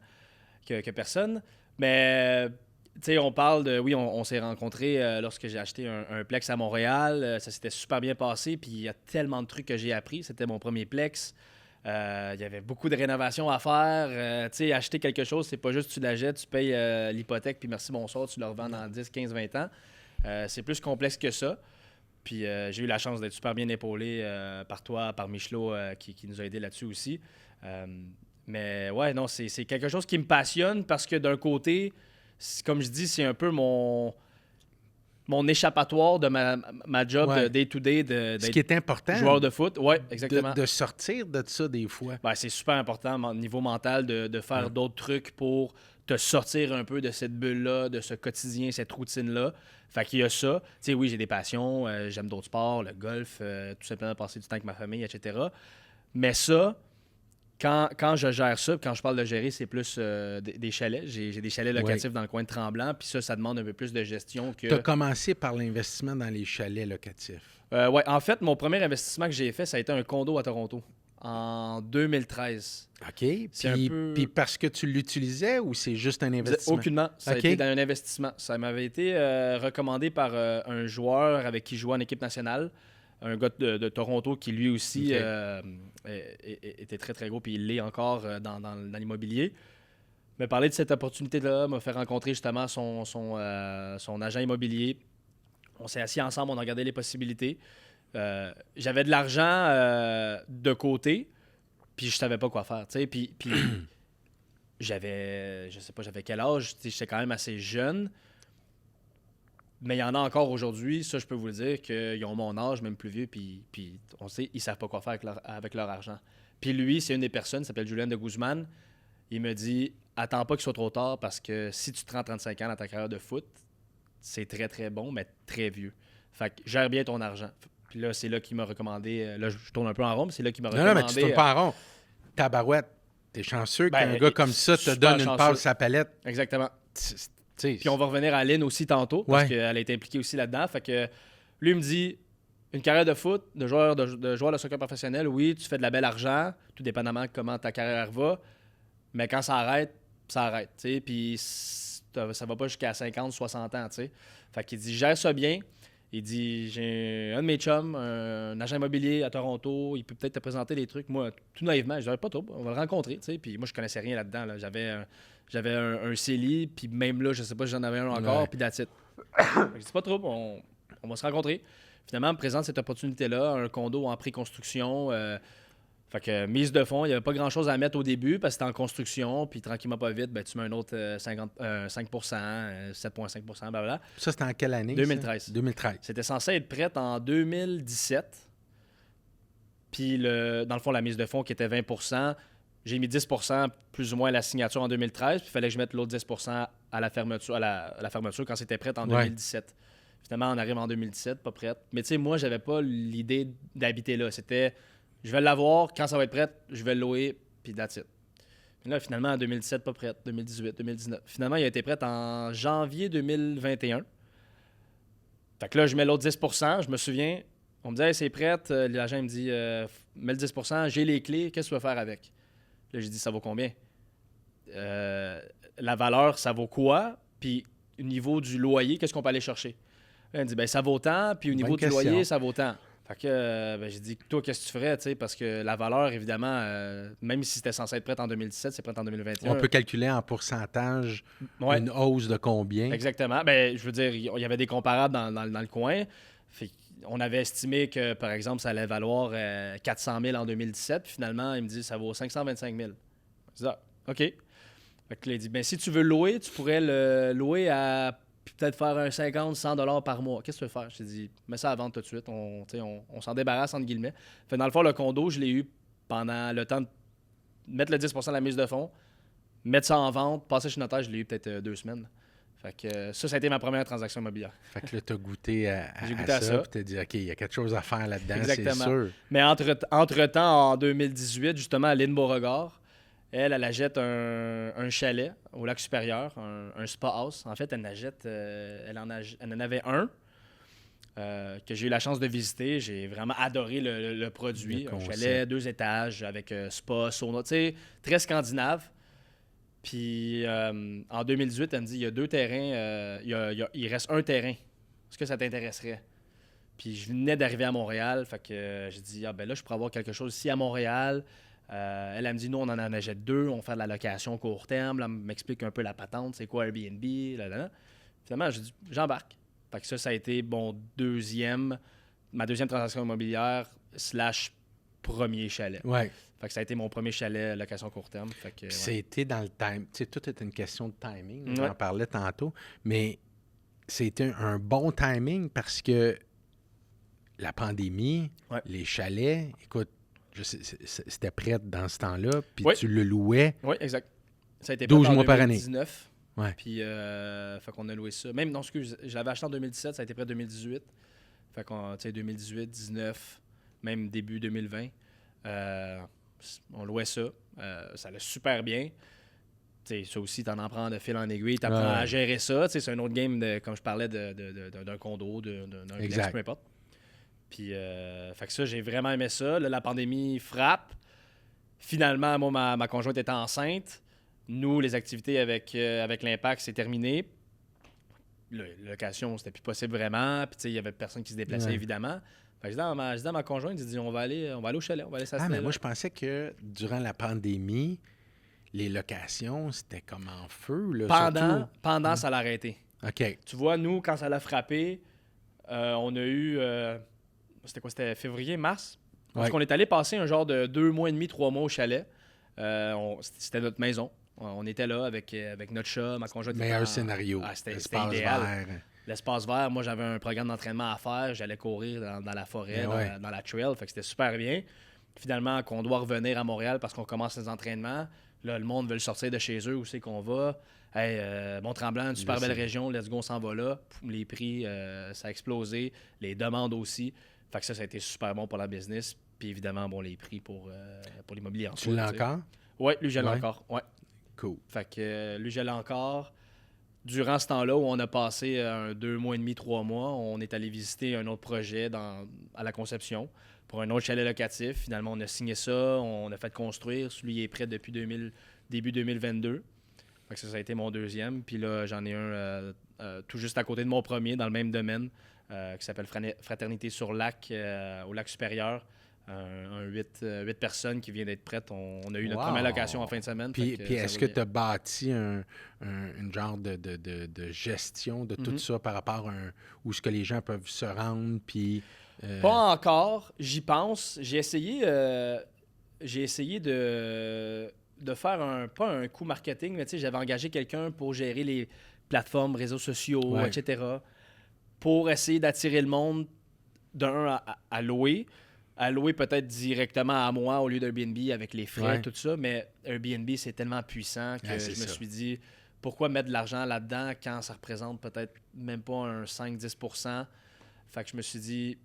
que personne. Mais, tu sais, on parle de, oui, on s'est rencontrés lorsque j'ai acheté un Plex à Montréal. Ça s'était super bien passé, puis il y a tellement de trucs que j'ai appris. C'était mon premier Plex. Il y avait beaucoup de rénovations à faire. Tu sais, acheter quelque chose, c'est pas juste tu l'achètes, tu payes l'hypothèque, puis merci, bonsoir, tu le revends dans 10, 15, 20 ans. C'est plus complexe que ça. Puis j'ai eu la chance d'être super bien épaulé par toi, par Michelot, qui nous a aidés là-dessus aussi. Mais ouais, non, c'est quelque chose qui me passionne parce que d'un côté, comme je dis, c'est un peu mon échappatoire de ma job Ouais. de day-to-day Ce qui d'être est important, joueur de foot. Oui, exactement. de sortir de ça des fois. Ben, c'est super important au niveau mental de faire d'autres trucs pour te sortir un peu de cette bulle-là, de ce quotidien, cette routine-là. Fait qu'il y a ça. Tu sais, oui, j'ai des passions, j'aime d'autres sports, le golf, tout simplement passer du temps avec ma famille, etc. Mais ça, quand je gère ça, quand je parle de gérer, c'est plus des chalets. J'ai des chalets locatifs dans le coin de Tremblant, puis ça demande un peu plus de gestion que... Tu as commencé par l'investissement dans les chalets locatifs. Ouais, en fait, mon premier investissement que j'ai fait, ça a été un condo à Toronto en 2013. OK. C'est un peu- Puis parce que tu l'utilisais ou c'est juste un investissement? Aucunement. Ça a OK. été dans un investissement. Ça m'avait été recommandé par un joueur avec qui je jouais en équipe nationale, un gars de Toronto qui lui aussi OK. était très très gros, puis il l'est encore dans l'immobilier. Il m'a parlé de cette opportunité-là, m'a fait rencontrer justement son agent immobilier. On s'est assis ensemble, on a regardé les possibilités. J'avais de l'argent de côté, puis je savais pas quoi faire, tu sais. Puis je sais pas, j'avais quel âge, tu sais, j'étais quand même assez jeune. Mais il y en a encore aujourd'hui, ça je peux vous le dire, qu'ils ont mon âge, même plus vieux, puis on sait, ils savent pas quoi faire avec leur argent. Puis lui, c'est une des personnes, il s'appelle Julien de Guzman. Il me dit, attends pas qu'il soit trop tard parce que si tu te rends 35 ans dans ta carrière de foot, c'est très très bon, mais très vieux. Fait que gère bien ton argent. Puis là, c'est là qu'il m'a recommandé, là je tourne un peu en rond, mais c'est là qu'il m'a Non, recommandé. non, mais tu tournes pas en rond. Tabarouette, t'es chanceux Ben, qu'un gars comme ça te super donne une chanceux. passe à palette. Exactement. Puis Puis on va revenir à Lynn aussi tantôt, parce Ouais. qu'elle a été impliquée aussi là-dedans. Fait que lui il me dit, une carrière de foot, de joueur de soccer professionnel, oui, tu fais de la belle argent, tout dépendamment de comment ta carrière va, mais quand ça arrête, ça arrête, tu sais, puis ça va pas jusqu'à 50, 60 ans, tu sais. Fait qu'il dit, gère ça bien. Il dit, j'ai un de mes chums, un agent immobilier à Toronto, il peut peut-être te présenter des trucs. Moi, tout naïvement, je dirais pas trop, on va le rencontrer, tu sais. Puis moi, je connaissais rien là-dedans, là. J'avais un CELI, puis même là, je sais pas si j'en avais un encore, Ouais. puis that's it. Je dis pas trop, on va se rencontrer. Finalement, on me présente cette opportunité-là, un condo en préconstruction. Fait que mise de fonds, il n'y avait pas grand-chose à mettre au début parce que c'était en construction, puis tranquillement, pas vite, ben, tu mets un autre 5%, 7,5%, blablabla. ça, c'était en quelle année? 2013. Ça? 2013. C'était censé être prête en 2017. Puis, dans le fond, la mise de fonds qui était 20%, j'ai mis 10% plus ou moins à la signature en 2013, puis il fallait que je mette l'autre 10% à la fermeture, à la fermeture quand c'était prête en Ouais. 2017. Finalement, on arrive en 2017, pas prête. Mais tu sais, moi, j'avais pas l'idée d'habiter là. C'était, je vais l'avoir, quand ça va être prête, je vais le louer, puis that's it. Puis là, finalement, en 2017, pas prête. 2018, 2019. Finalement, il a été prête en janvier 2021. Fait que là, je mets l'autre 10%. Je me souviens, on me dit, hey, c'est prête. L'agent il me dit, mets le 10%, j'ai les clés, qu'est-ce que tu vas faire avec? Là, j'ai dit, ça vaut combien? La valeur, ça vaut quoi? Puis, au niveau du loyer, qu'est-ce qu'on peut aller chercher? Là, il me dit, ben ça vaut tant. Puis, au niveau Bonne du question. loyer, ça vaut tant. Fait que, j'ai dit, toi, qu'est-ce que tu ferais? Tu sais, parce que la valeur, évidemment, même si c'était censé être prête en 2017, c'est prête en 2021. On peut calculer en pourcentage Ouais. une hausse de combien? Exactement. Ben, je veux dire, il y avait des comparables dans le coin. Fait on avait estimé que, par exemple, ça allait valoir 400 000 en 2017. Puis finalement, il me dit ça vaut 525 000. Je dis, ah, OK. Fait que là, il dit, ben, si tu veux le louer, tu pourrais le louer à puis peut-être faire un 50, 100 $ par mois. Qu'est-ce que tu veux faire? Je t'ai dit, mets ça à vendre tout de suite. On s'en débarrasse, entre guillemets. Fait que dans le fond, le condo, je l'ai eu pendant le temps de mettre le 10% de la mise de fonds, mettre ça en vente, passer chez le notaire, je l'ai eu peut-être 2 semaines. Fait que ça a été ma première transaction immobilière. Fait que là, tu as goûté J'ai goûté à ça. Puis tu t'es dit, OK, il y a quelque chose à faire là-dedans, c'est Exactement. sûr. Mais entre-temps, en 2018, justement, à l'île Beauregard, elle achète un chalet au lac supérieur, un spa house. En fait, elle en avait un que j'ai eu la chance de visiter. J'ai vraiment adoré le produit. Un chalet, 2 étages avec spa, sauna, tu sais, très scandinave. Puis en 2018, elle me dit, il y a 2 terrains, il reste un terrain. Est-ce que ça t'intéresserait? Puis je venais d'arriver à Montréal, fait que j'ai dit, ben là, je pourrais avoir quelque chose ici à Montréal. Elle me dit, nous, on en achète 2, on fait de la location court terme. Là, elle m'explique un peu la patente, c'est quoi Airbnb, là. Finalement, j'ai dit, j'embarque. Fait que ça a été ma deuxième transaction immobilière / premier chalet. Ouais. Fait que ça a été mon premier chalet location court terme. Fait que, C'était dans le time. Tu sais, tout est une question de timing. Ouais. On en parlait tantôt. Mais c'était un bon timing parce que la pandémie, les chalets, écoute, c'était prêt dans ce temps-là, puis tu le louais. Oui, exact. Ça a été 12 prêt mois en par année. 2019. Ouais. Puis, fait qu'on a loué ça. Même, non, excuse, je l'avais acheté en 2017, ça a été prêt en 2018. Fait qu'on, tu sais, 2018, 19, même début 2020. On louait ça. Ça allait super bien. T'sais, ça aussi, t'en prends de fil en aiguille, t'apprends à gérer ça. T'sais, c'est un autre game, comme je parlais, d'un condo, d'un complexe, peu importe. Puis, fait que ça, j'ai vraiment aimé ça. Là, la pandémie frappe. Finalement, moi, ma conjointe était enceinte. Nous, les activités avec l'impact, c'est terminé. La location, c'était plus possible vraiment. Puis, il y avait personne qui se déplaçait, évidemment. Fait que je dis à ma conjointe, je dis, on va aller au chalet, on va aller s'installer. Mais moi, je pensais que durant la pandémie, les locations, c'était comme en feu. Là, pendant ça l'a arrêté. OK. Tu vois, nous, quand ça l'a frappé, on a eu... c'était quoi? C'était février, mars? Parce qu'on est allé passer un genre de 2 mois et demi, 3 mois au chalet. C'était notre maison. On était là avec notre chat, ma conjointe. Meilleur scénario. C'était idéal. L'espace vert, moi, j'avais un programme d'entraînement à faire. J'allais courir dans la forêt, dans la trail. Fait que c'était super bien. Finalement, qu'on doit revenir à Montréal parce qu'on commence les entraînements. Là, le monde veut le sortir de chez eux. Où c'est qu'on va? Hey, Mont-Tremblant, une super belle région. Let's go, on s'en va là. Les prix, ça a explosé. Les demandes aussi. Fait que ça a été super bon pour la business. Puis évidemment, bon, les prix pour l'immobilier en soi. Tu l'as encore? Oui, lui, je l'ai encore. Ouais. Cool. Fait que lui, je l'ai encore. Durant ce temps-là où on a passé 2 mois et demi, 3 mois, on est allé visiter un autre projet à la Conception pour un autre chalet locatif. Finalement, on a signé ça, on a fait construire. Celui est prêt depuis début 2022. Fait que ça a été mon deuxième. Puis là, j'en ai un tout juste à côté de mon premier, dans le même domaine, qui s'appelle Fraternité sur Lac, au lac supérieur. 8 personnes qui viennent d'être prêtes. On a eu notre première location en fin de semaine. Puis est-ce que tu as bâti une genre de gestion de tout ça par rapport à où est-ce que les gens peuvent se rendre? Puis, Pas encore. J'y pense. J'ai essayé de faire pas un coup marketing, mais j'avais engagé quelqu'un pour gérer les plateformes, réseaux sociaux, etc. Pour essayer d'attirer le monde à louer. À louer peut-être directement à moi au lieu d'Airbnb avec les frais, tout ça. Mais Airbnb, c'est tellement puissant que je me suis dit, pourquoi mettre de l'argent là-dedans quand ça représente peut-être même pas un 5-10 %? Fait que je me suis dit,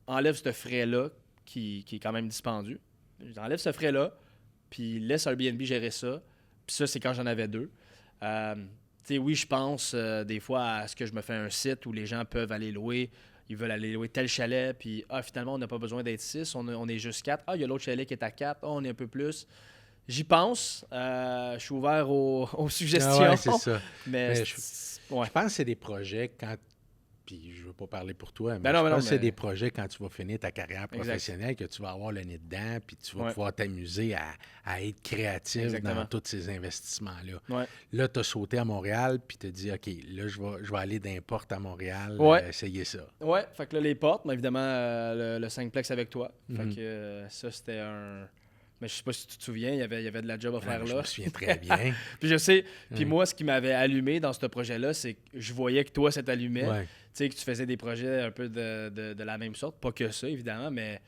enlève ce frais-là qui est quand même dispendieux. Enlève ce frais-là, puis laisse Airbnb gérer ça. Puis ça, c'est quand j'en avais 2. Oui, je pense des fois à ce que je me fais un site où les gens peuvent aller louer. Ils veulent aller louer tel chalet, puis finalement, on n'a pas besoin d'être 6, on est juste 4. Il y a l'autre chalet qui est à 4, on est un peu plus. J'y pense. Je suis ouvert aux suggestions. Oui, c'est ça. Mais je pense que c'est des projets quand... Puis je veux pas parler pour toi, mais c'est des projets quand tu vas finir ta carrière professionnelle que tu vas avoir le nez dedans, puis tu vas pouvoir t'amuser à être créatif dans tous ces investissements-là. Ouais. Là, tu as sauté à Montréal, puis tu as dit, OK, là, je vais aller d'un porte à Montréal, essayer ça. Oui, fait que là, les portes, mais évidemment, le 5plex avec toi. Fait que ça, c'était un... Mais je sais pas si tu te souviens, il y avait de la job à faire là. Je me souviens très bien. Puis je sais, puis moi, ce qui m'avait allumé dans ce projet-là, c'est que je voyais que toi, ça t'allumait. Tu sais, que tu faisais des projets un peu de la même sorte. Pas que ça, évidemment, mais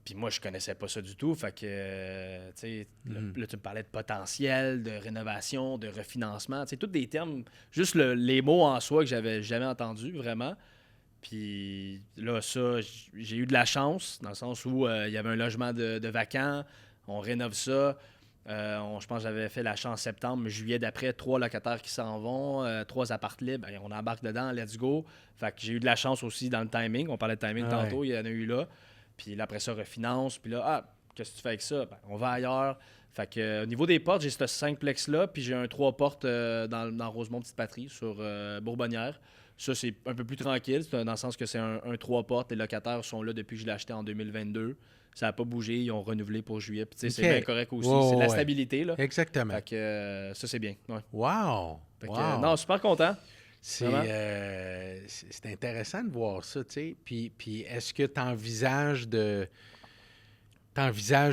Puis moi, je connaissais pas ça du tout. Fait que, tu sais, là, tu me parlais de potentiel, de rénovation, de refinancement. Tu sais, tous des termes, juste les mots en soi que j'avais jamais entendus, vraiment. Puis là, ça, j'ai eu de la chance, dans le sens où il y avait un logement de vacant, on rénove ça. Je pense que j'avais fait l'achat en septembre, mais juillet d'après, 3 locataires qui s'en vont, 3 apparts libres, ben, on embarque dedans, let's go. Fait que j'ai eu de la chance aussi dans le timing. On parlait de timing tantôt, il y en a eu là. Puis là, après ça, refinance. Puis là, qu'est-ce que tu fais avec ça? Ben, on va ailleurs. Fait que au niveau des portes, j'ai ce 5-plex-là, puis j'ai un 3 portes dans Rosemont Petite Patrie, sur Bourbonnière. Ça, c'est un peu plus tranquille, dans le sens que c'est un 3 portes. Les locataires sont là depuis que je l'ai acheté en 2022. Ça n'a pas bougé, ils ont renouvelé pour juillet. Puis, c'est bien correct aussi. C'est de la stabilité. Là. Exactement. Fait que ça, c'est bien. Ouais. Wow! Fait que, non, super content. C'est intéressant de voir ça, tu sais. Puis est-ce que tu envisages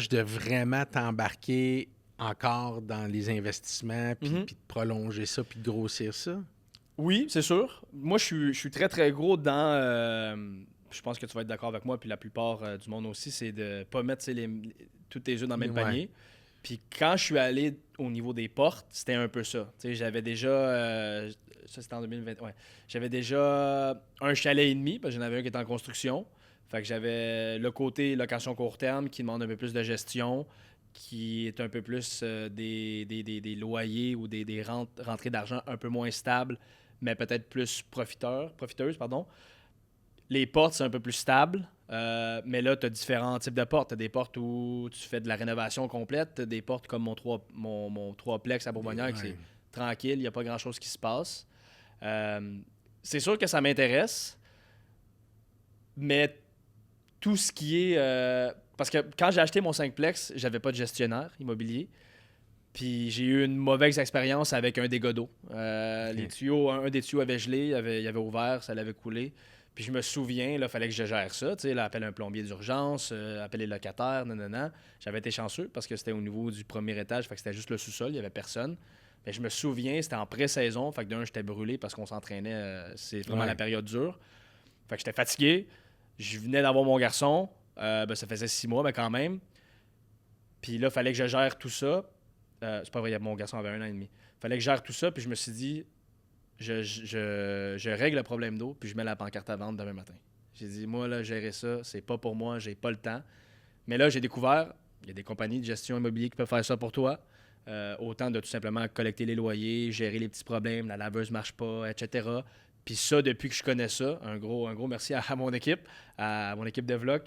de vraiment t'embarquer encore dans les investissements, puis de prolonger ça, puis de grossir ça? Oui, c'est sûr. Moi, je suis très, très gros dans... je pense que tu vas être d'accord avec moi, puis la plupart du monde aussi, c'est de pas mettre tous tes œufs dans le même panier. Puis quand je suis allé au niveau des portes, c'était un peu ça. Tu sais, j'avais déjà... ça, c'était en 2020. Ouais. J'avais déjà un chalet et demi, parce que j'en avais un qui était en construction. Fait que j'avais le côté location court terme qui demande un peu plus de gestion, qui est un peu plus des loyers ou des rentrées d'argent un peu moins stables, mais peut-être plus profiteuses, pardon. Les portes, c'est un peu plus stable, mais là, tu as différents types de portes. Tu as des portes où tu fais de la rénovation complète, tu as des portes comme mon 3-plex à Bourbonnière, qui c'est tranquille, il n'y a pas grand-chose qui se passe. C'est sûr que ça m'intéresse, mais tout ce qui est... parce que quand j'ai acheté mon 5-plex, j'avais pas de gestionnaire immobilier. Puis j'ai eu une mauvaise expérience avec un dégât d'eau. Les tuyaux, un des tuyaux avait gelé, il avait ouvert, ça l'avait coulé. Puis je me souviens, il fallait que je gère ça. Tu sais, là, appeler un plombier d'urgence, appeler le locataire, non. J'avais été chanceux parce que c'était au niveau du premier étage, fait que c'était juste le sous-sol, il n'y avait personne. Mais je me souviens, c'était en pré-saison, fait que d'un, j'étais brûlé parce qu'on s'entraînait, c'est vraiment la période dure. Fait que j'étais fatigué, je venais d'avoir mon garçon, ça faisait 6 mois, mais quand même. Puis là, il fallait que je gère tout ça. C'est pas vrai, mon garçon avait 1 an et demi. Il fallait que je gère tout ça, puis je me suis dit, je règle le problème d'eau, puis je mets la pancarte à vendre demain matin. J'ai dit, moi, là, gérer ça, c'est pas pour moi, j'ai pas le temps. Mais là, j'ai découvert, il y a des compagnies de gestion immobilière qui peuvent faire ça pour toi. Autant de tout simplement collecter les loyers, gérer les petits problèmes, la laveuse marche pas, etc. Puis ça, depuis que je connais ça, un gros merci à mon équipe de vlog,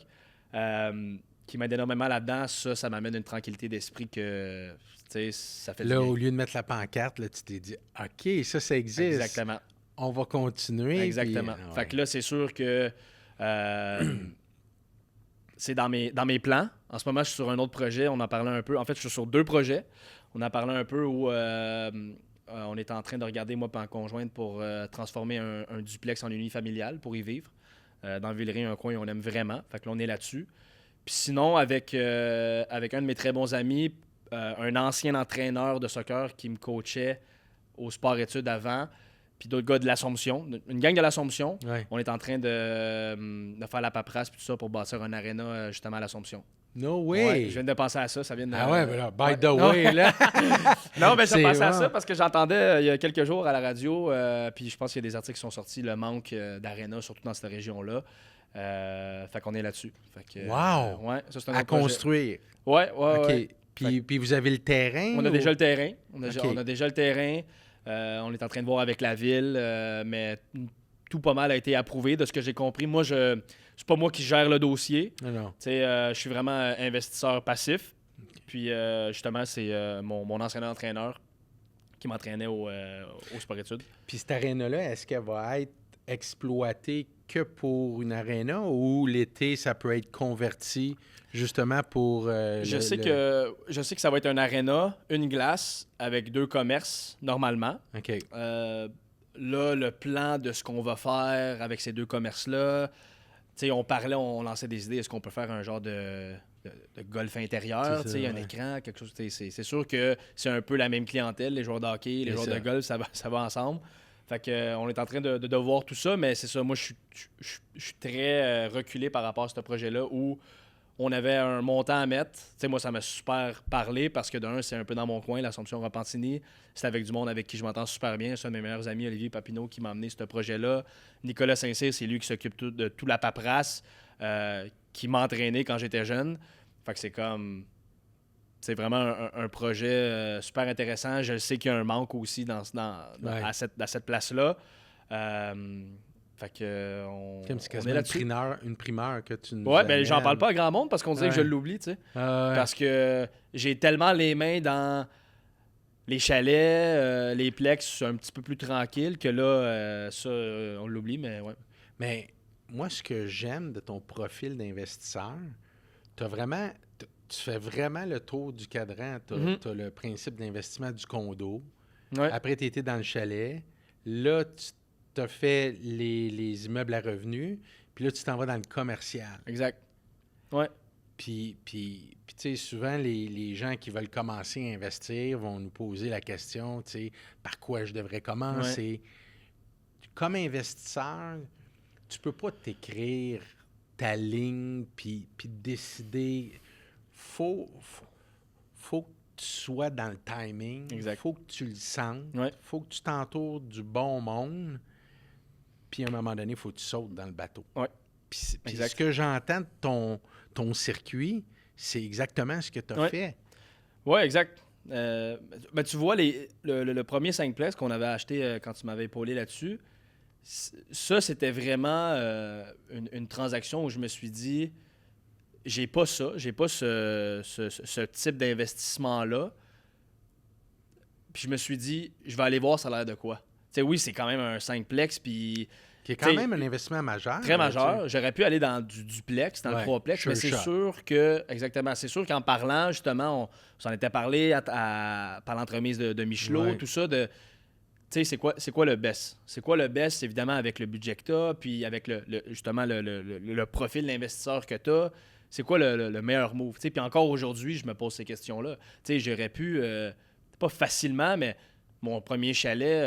qui m'aide énormément là-dedans. Ça m'amène une tranquillité d'esprit que, tu sais, ça fait là, du bien. Au lieu de mettre la pancarte, là, tu t'es dit, OK, ça existe. Exactement. On va continuer. Exactement. Puis, Fait que là, c'est sûr que c'est dans mes plans. En ce moment, je suis sur un autre projet. On en parlait un peu. En fait, je suis sur 2 projets. On en parlait un peu où on est en train de regarder, moi et en conjointe, pour transformer un duplex en unifamilial pour y vivre. Dans Villeray, un coin où on aime vraiment. Fait que là, on est là-dessus. Puis sinon, avec un de mes très bons amis, un ancien entraîneur de soccer qui me coachait au sport-études avant, puis d'autres gars de l'Assomption, une gang de l'Assomption, on est en train de faire la paperasse puis tout ça pour bâtir un aréna justement à l'Assomption. No way! Ouais, je viens de penser à ça, ça vient de... Ah ouais, mais là, by the way, là! Non, mais j'ai pensé à ça parce que j'entendais il y a quelques jours à la radio, puis je pense qu'il y a des articles qui sont sortis, le manque d'aréna, surtout dans cette région-là. Fait qu'on est là-dessus. Fait que, wow! Ouais, ça, c'est un à autre projet. Construire. Ouais. OK. Puis vous avez le terrain? On a déjà le terrain. On a déjà le terrain. On est en train de voir avec la ville, mais tout pas mal a été approuvé de ce que j'ai compris. Moi, c'est pas moi qui gère le dossier. Non. Je suis vraiment investisseur passif. Puis justement, c'est mon ancien entraîneur qui m'entraînait au sport-études. Puis cette aréna-là, est-ce qu'elle va être exploitée que pour une aréna ou l'été, ça peut être converti justement pour... Je sais que ça va être une aréna, une glace, avec 2 commerces, normalement. OK. Là, le plan de ce qu'on va faire avec ces 2 commerces-là, tu sais, on lançait des idées. Est-ce qu'on peut faire un genre de golf intérieur, un écran, quelque chose. C'est sûr que c'est un peu la même clientèle, les joueurs de hockey, les joueurs de golf, ça va ensemble. Fait que, on est en train de voir tout ça, mais c'est ça. Moi, je suis très reculé par rapport à ce projet-là où on avait un montant à mettre. Tu sais, moi, ça m'a super parlé parce que d'un, c'est un peu dans mon coin, l'Assomption Repentigny. C'est avec du monde avec qui je m'entends super bien. C'est un de mes meilleurs amis, Olivier Papineau, qui m'a amené ce projet-là. Nicolas Saint-Cyr, c'est lui qui s'occupe de toute la paperasse, qui m'a entraîné quand j'étais jeune. Fait que c'est comme... C'est vraiment un projet super intéressant. Je sais qu'il y a un manque aussi à cette place-là. Fait que c'est quasiment une primeur que tu nous Ouais, ben amènes. j'en parle pas à grand monde parce qu'on dirait que je l'oublie, tu sais. Parce que j'ai tellement les mains dans les chalets, les plex un petit peu plus tranquilles que là, on l'oublie, mais ouais. Mais moi, ce que j'aime de ton profil d'investisseur, tu fais vraiment le tour du cadran. Tu as le principe d'investissement du condo. Ouais. Après, tu étais dans le chalet. Là, tu as fait les immeubles à revenus. Puis là, tu t'en vas dans le commercial. Exact. Ouais. Puis tu sais, souvent, les gens qui veulent commencer à investir vont nous poser la question, tu sais, par quoi je devrais commencer? Ouais. Comme investisseur, tu peux pas t'écrire ta ligne puis décider. Faut que tu sois dans le timing. Exact. Faut que tu le sentes. Ouais. Faut que tu t'entoures du bon monde. Puis à un moment donné, il faut que tu sautes dans le bateau. Ouais. Puis ce que j'entends de ton circuit, c'est exactement ce que tu as fait. Oui, exact. Ben, tu vois, le premier 5plex qu'on avait acheté quand tu m'avais épaulé là-dessus, ça, c'était vraiment une transaction où je me suis dit, j'ai pas ce type d'investissement-là. Puis je me suis dit, je vais aller voir ça a l'air de quoi. Tu sais, oui, c'est quand même un 5plex, puis... Qui est quand même un investissement majeur. Très majeur. J'aurais pu aller dans du duplex, dans le 3plex, mais c'est sûr que... Exactement. C'est sûr qu'en parlant, justement, on s'en était parlé par l'entremise de Michelot, tout ça, de... Tu sais, c'est quoi le best? C'est quoi le best, évidemment, avec le budget que tu as, puis avec justement le profil d'investisseur que tu as. C'est quoi le meilleur move? T'sais, puis encore aujourd'hui, je me pose ces questions-là. Tu sais, j'aurais pu, pas facilement, mais mon premier chalet,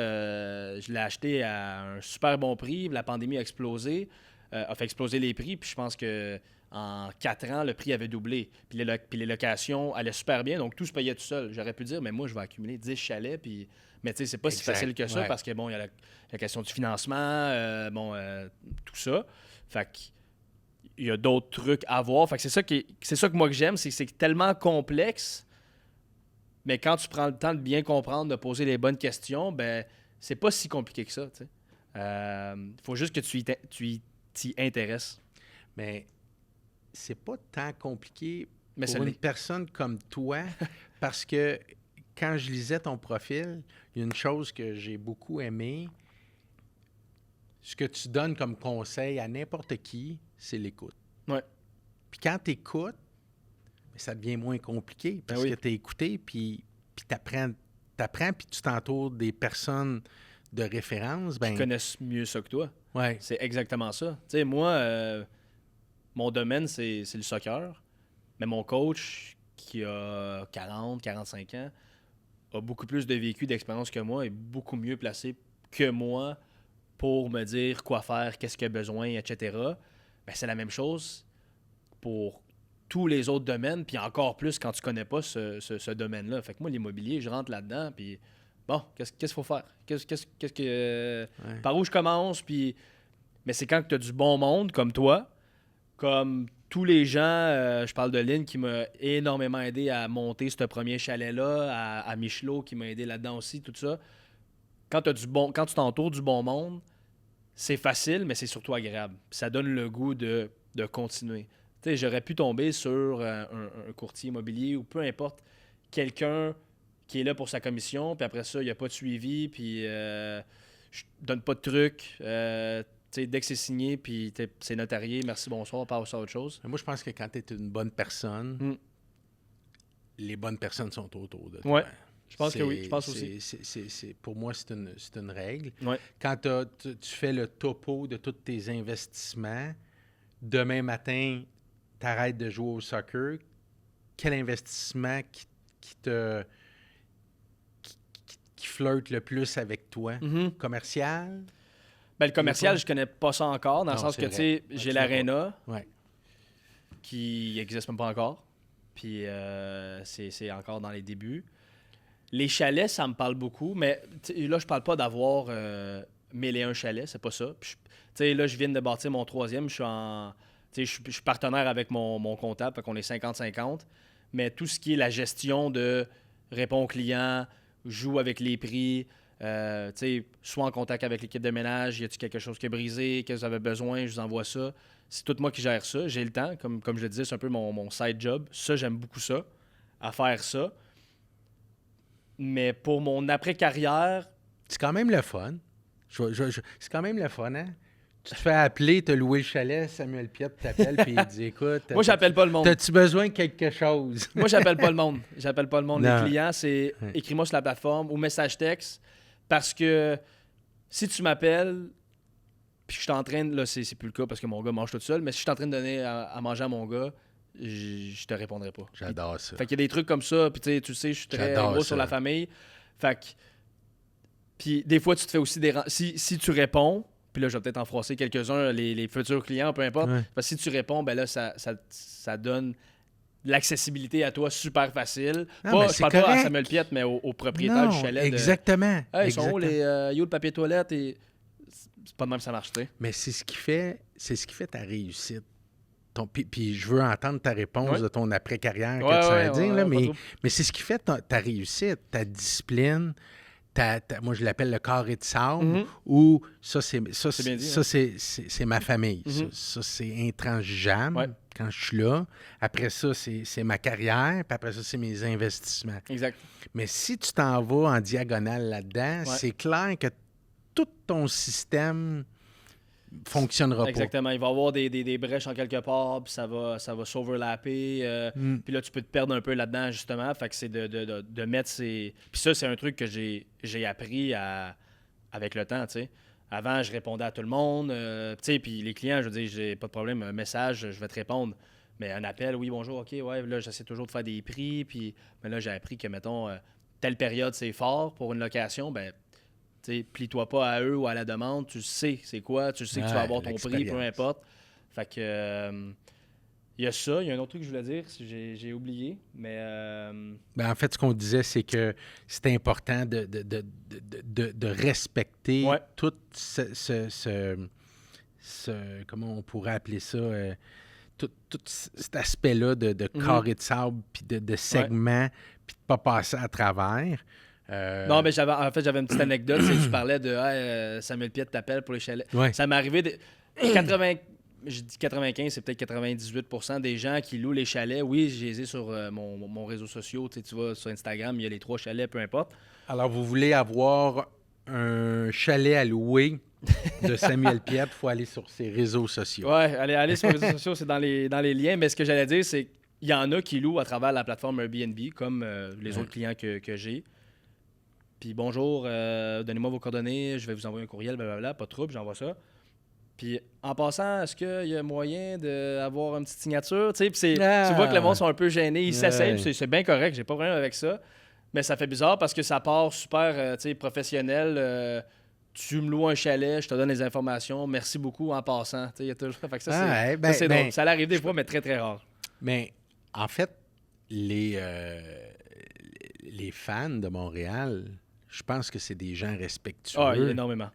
je l'ai acheté à un super bon prix. La pandémie a explosé, a fait exploser les prix. Puis je pense que en 4 ans, le prix avait doublé. Puis les locations allaient super bien, donc tout se payait tout seul. J'aurais pu dire, mais moi, je vais accumuler 10 chalets, puis... Mais tu sais, c'est pas si facile que ça parce que, bon, il y a la question du financement, tout ça. Fait qu'il y a d'autres trucs à voir. Fait que c'est ça que moi que j'aime, c'est que c'est tellement complexe, mais quand tu prends le temps de bien comprendre, de poser les bonnes questions, ben c'est pas si compliqué que ça, tu sais. Faut juste que tu t'y intéresses. Mais c'est pas tant compliqué pour une personne comme toi, parce que quand je lisais ton profil, il y a une chose que j'ai beaucoup aimée. Ce que tu donnes comme conseil à n'importe qui, c'est l'écoute. Ouais. Puis quand tu écoutes, ça devient moins compliqué parce que tu as écouté, puis tu apprends, puis tu t'entoures des personnes de référence. Qui connaissent mieux ça que toi. Ouais. C'est exactement ça. Tu sais, moi, mon domaine, c'est le soccer, mais mon coach, qui a 40, 45 ans, a beaucoup plus de vécu, d'expérience que moi, est beaucoup mieux placé que moi pour me dire quoi faire, qu'est-ce qu'il y a besoin, etc. Ben, c'est la même chose pour tous les autres domaines, puis encore plus quand tu connais pas ce domaine-là. Fait que moi, l'immobilier, je rentre là-dedans, puis bon, qu'est-ce qu'il faut faire? Par où je commence? Puis... Mais c'est quand tu as du bon monde comme toi, comme tous les gens, je parle de Lynn qui m'a énormément aidé à monter ce premier chalet-là, à Michelot qui m'a aidé là-dedans aussi, tout ça. Quand tu t'entoures du bon monde, c'est facile, mais c'est surtout agréable. Ça donne le goût de continuer. Tu sais, j'aurais pu tomber sur un courtier immobilier ou peu importe, quelqu'un qui est là pour sa commission, puis après ça, il n'y a pas de suivi, puis je donne pas de trucs. Dès que c'est signé, puis c'est notarié, merci, bonsoir, on passe à autre chose. Moi, je pense que quand tu es une bonne personne, les bonnes personnes sont autour de toi. Ouais. Je pense que oui, je pense aussi. Pour moi, c'est une règle. Ouais. Quand tu fais le topo de tous tes investissements, demain matin, tu arrêtes de jouer au soccer, quel investissement qui flirte le plus avec toi? Commercial? Ben, le commercial, je connais pas ça encore, dans le sens que, tu sais, j'ai l'aréna. Ouais. qui n'existe même pas encore. Puis c'est encore dans les débuts. Les chalets, ça me parle beaucoup, mais là, je parle pas d'avoir 1001 chalets, c'est pas ça. Puis, là, je viens de bâtir mon 3e, je suis partenaire avec mon comptable, fait qu'on est 50-50, mais tout ce qui est la gestion de répondre aux clients, joue avec les prix, soit en contact avec l'équipe de ménage, y a-t-il quelque chose qui est brisé, que vous avez besoin, je vous envoie ça. C'est tout moi qui gère ça. J'ai le temps, comme je le disais, c'est un peu mon side job. Ça, j'aime beaucoup ça, à faire ça. Mais pour mon après-carrière... C'est quand même le fun. C'est quand même le fun, hein? Tu te fais appeler, tu as loué le chalet, Samuel Piette t'appelle, puis il dit, écoute... Moi, j'appelle pas le monde. T'as-tu besoin de quelque chose? Moi, j'appelle pas le monde. J'appelle pas le monde. Non. Les clients, c'est écris-moi sur la plateforme ou message texte. Parce que si tu m'appelles, puis je suis en train de... Là, c'est plus le cas parce que mon gars mange tout seul, mais si je suis en train de donner à manger à mon gars, je te répondrai pas. J'adore ça. Fait qu'il y a des trucs comme ça, puis tu sais, je suis très gros sur la famille. Fait que... Puis des fois, tu te fais aussi des... Si tu réponds, puis là, je vais peut-être en froisser quelques-uns, les futurs clients, peu importe. Ouais. Parce que si tu réponds, ben là, ça donne l'accessibilité à toi super facile. Non, je parle pas à Samuel Piette, mais au propriétaire du chalet. Exactement. Hey, ils sont où yo, le papier toilette? Et... C'est pas de même que ça marche, tu sais. Mais c'est ce qui fait ta réussite. Puis je veux entendre ta réponse de ton après-carrière que tu vas dire, là, mais c'est ce qui fait ta réussite, ta discipline. Moi, je l'appelle le carré de sable, où ça, c'est ma famille. Ça, c'est intransigeable quand je suis là. Après ça, c'est ma carrière. Puis après ça, c'est mes investissements. Exact. Mais si tu t'en vas en diagonale là-dedans, c'est clair que tout ton système fonctionnera pas. Exactement. Il va y avoir des brèches en quelque part, puis ça va s'overlapper. Puis là, tu peux te perdre un peu là-dedans, justement. Fait que c'est de mettre ces... Puis ça, c'est un truc que j'ai appris avec le temps, tu sais. Avant, je répondais à tout le monde. Tu sais, puis les clients, je veux dire, j'ai pas de problème. Un message, je vais te répondre. Mais un appel, oui, bonjour, OK, ouais, là, j'essaie toujours de faire des prix. Puis mais là, j'ai appris que, mettons, telle période, c'est fort pour une location, ben plie-toi pas à eux ou à la demande. Tu sais c'est quoi. Tu sais que tu vas avoir ton prix, peu importe. Fait que... il y a ça. Il y a un autre truc que je voulais dire, j'ai oublié, mais... Ben, en fait, ce qu'on disait, c'est que c'est important de respecter tout comment on pourrait appeler ça... tout cet aspect-là de carré de sable, puis de segments, puis de ne pas passer à travers. Non, mais j'avais une petite anecdote. Tu parlais de Samuel Piette t'appelle pour les chalets. Ouais. Ça m'est arrivé je dis 95, c'est peut-être 98% des gens qui louent les chalets. Oui, je les ai sur mon réseau social. Tu vois, sur Instagram, il y a les 3 chalets, peu importe. Alors, vous voulez avoir un chalet à louer de Samuel Piette, il faut aller sur ses réseaux sociaux. Oui, aller sur les réseaux sociaux, c'est dans les liens. Mais ce que j'allais dire, c'est qu'il y en a qui louent à travers la plateforme Airbnb, comme les autres clients que j'ai. Puis bonjour, donnez-moi vos coordonnées, je vais vous envoyer un courriel, blablabla, pas de trouble, j'envoie ça. Puis en passant, est-ce qu'il y a moyen d'avoir une petite signature? Tu vois que le monde sont un peu gênés, ils s'essayent, c'est bien correct, j'ai pas de problème avec ça. Mais ça fait bizarre parce que ça part super professionnel. Tu me loues un chalet, je te donne les informations, merci beaucoup en passant. Il y a toujours... Fait que ça, c'est drôle. Ça arrive des fois, mais très, très rare. Mais en fait, les fans de Montréal... Je pense que c'est des gens respectueux. Ah, énormément.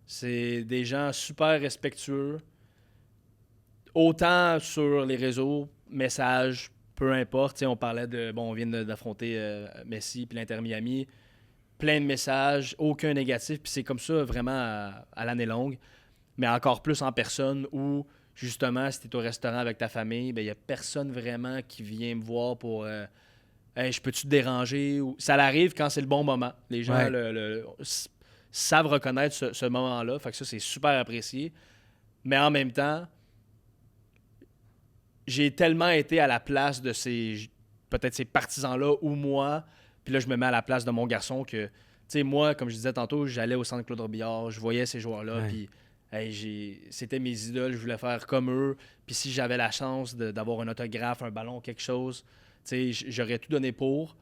C'est des gens super respectueux. Autant sur les réseaux, messages, peu importe. On parlait de... Bon, on vient d'affronter Messi puis l'Inter Miami. Plein de messages, aucun négatif. Puis c'est comme ça vraiment à l'année longue. Mais encore plus en personne où, justement, si tu es au restaurant avec ta famille, il n'y a personne vraiment qui vient me voir pour... Hey, je peux-tu te déranger? Ça arrive quand c'est le bon moment. Les gens savent reconnaître ce moment-là. Fait que ça, c'est super apprécié. Mais en même temps, j'ai tellement été à la place de peut-être ces partisans-là ou moi, puis là, je me mets à la place de mon garçon que, tu sais, moi, comme je disais tantôt, j'allais au centre Claude Robillard, je voyais ces joueurs-là, puis c'était mes idoles, je voulais faire comme eux. Puis si j'avais la chance d'avoir un autographe, un ballon, quelque chose... j'aurais tout donné pour.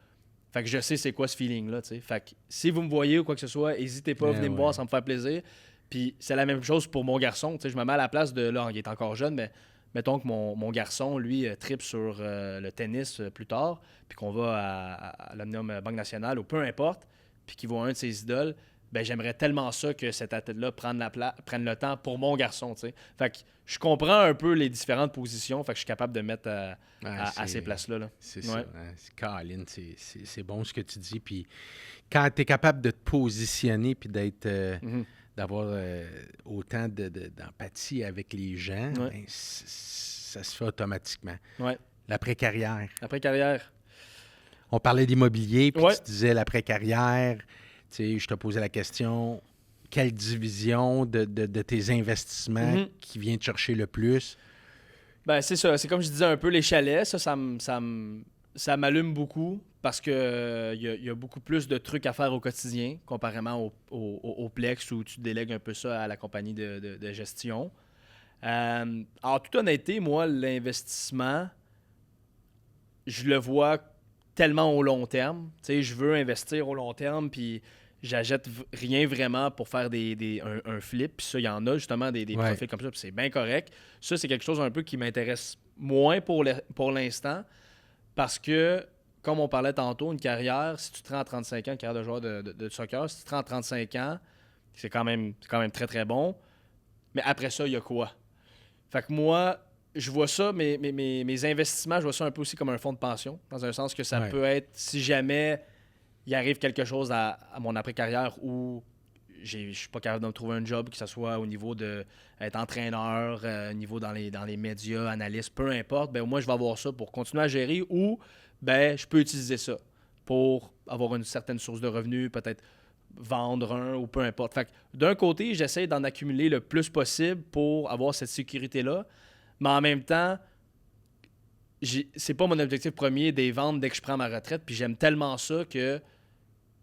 Fait que je sais c'est quoi ce feeling-là. Fait que si vous me voyez ou quoi que ce soit, n'hésitez pas, venez me voir, ça me fait plaisir. Puis c'est la même chose pour mon garçon. Je me mets à la place de... Là, il est encore jeune, mais mettons que mon garçon, lui, tripe sur le tennis plus tard, puis qu'on va à l'Omnium Banque Nationale ou peu importe, puis qu'il voit un de ses idoles, ben j'aimerais tellement ça que cet athlète-là prenne le temps pour mon garçon, tu sais. Fait que je comprends un peu les différentes positions, fait que je suis capable de mettre à ces places-là. Là. C'est ça. Hein? Caroline, c'est bon ce que tu dis. Puis quand tu es capable de te positionner puis d'être... d'avoir autant d'empathie avec les gens, ben, ça se fait automatiquement. Ouais. L'après-carrière. L'après-carrière. On parlait d'immobilier, puis tu disais l'après-carrière. Tu sais, je te posais la question, quelle division de tes investissements qui vient te chercher le plus? Ben, c'est ça. C'est comme je disais un peu, les chalets, ça m'allume beaucoup parce que y a beaucoup plus de trucs à faire au quotidien comparément au Plex où tu délègues un peu ça à la compagnie de gestion. En toute honnêteté, moi, l'investissement, je le vois tellement au long terme. Tu sais, je veux investir au long terme, puis j'achète rien vraiment pour faire un flip. Puis ça, il y en a justement des profils comme ça, puis c'est bien correct. Ça, c'est quelque chose un peu qui m'intéresse moins pour l'instant parce que, comme on parlait tantôt, une carrière, si tu te rends à 35 ans, une carrière de joueur de soccer, si tu te rends à 35 ans, c'est quand même très, très bon. Mais après ça, il y a quoi? Fait que moi, je vois ça, mes investissements, je vois ça un peu aussi comme un fonds de pension, dans un sens que ça peut être, si jamais il arrive quelque chose à mon après-carrière où je suis pas capable de me trouver un job, que ce soit au niveau d'être entraîneur, au niveau dans les médias, analyste, peu importe, ben moi, je vais avoir ça pour continuer à gérer ou ben je peux utiliser ça pour avoir une certaine source de revenus, peut-être vendre un ou peu importe. Fait que d'un côté, j'essaie d'en accumuler le plus possible pour avoir cette sécurité-là, mais en même temps, c'est pas mon objectif premier de les vendre dès que je prends ma retraite, puis j'aime tellement ça que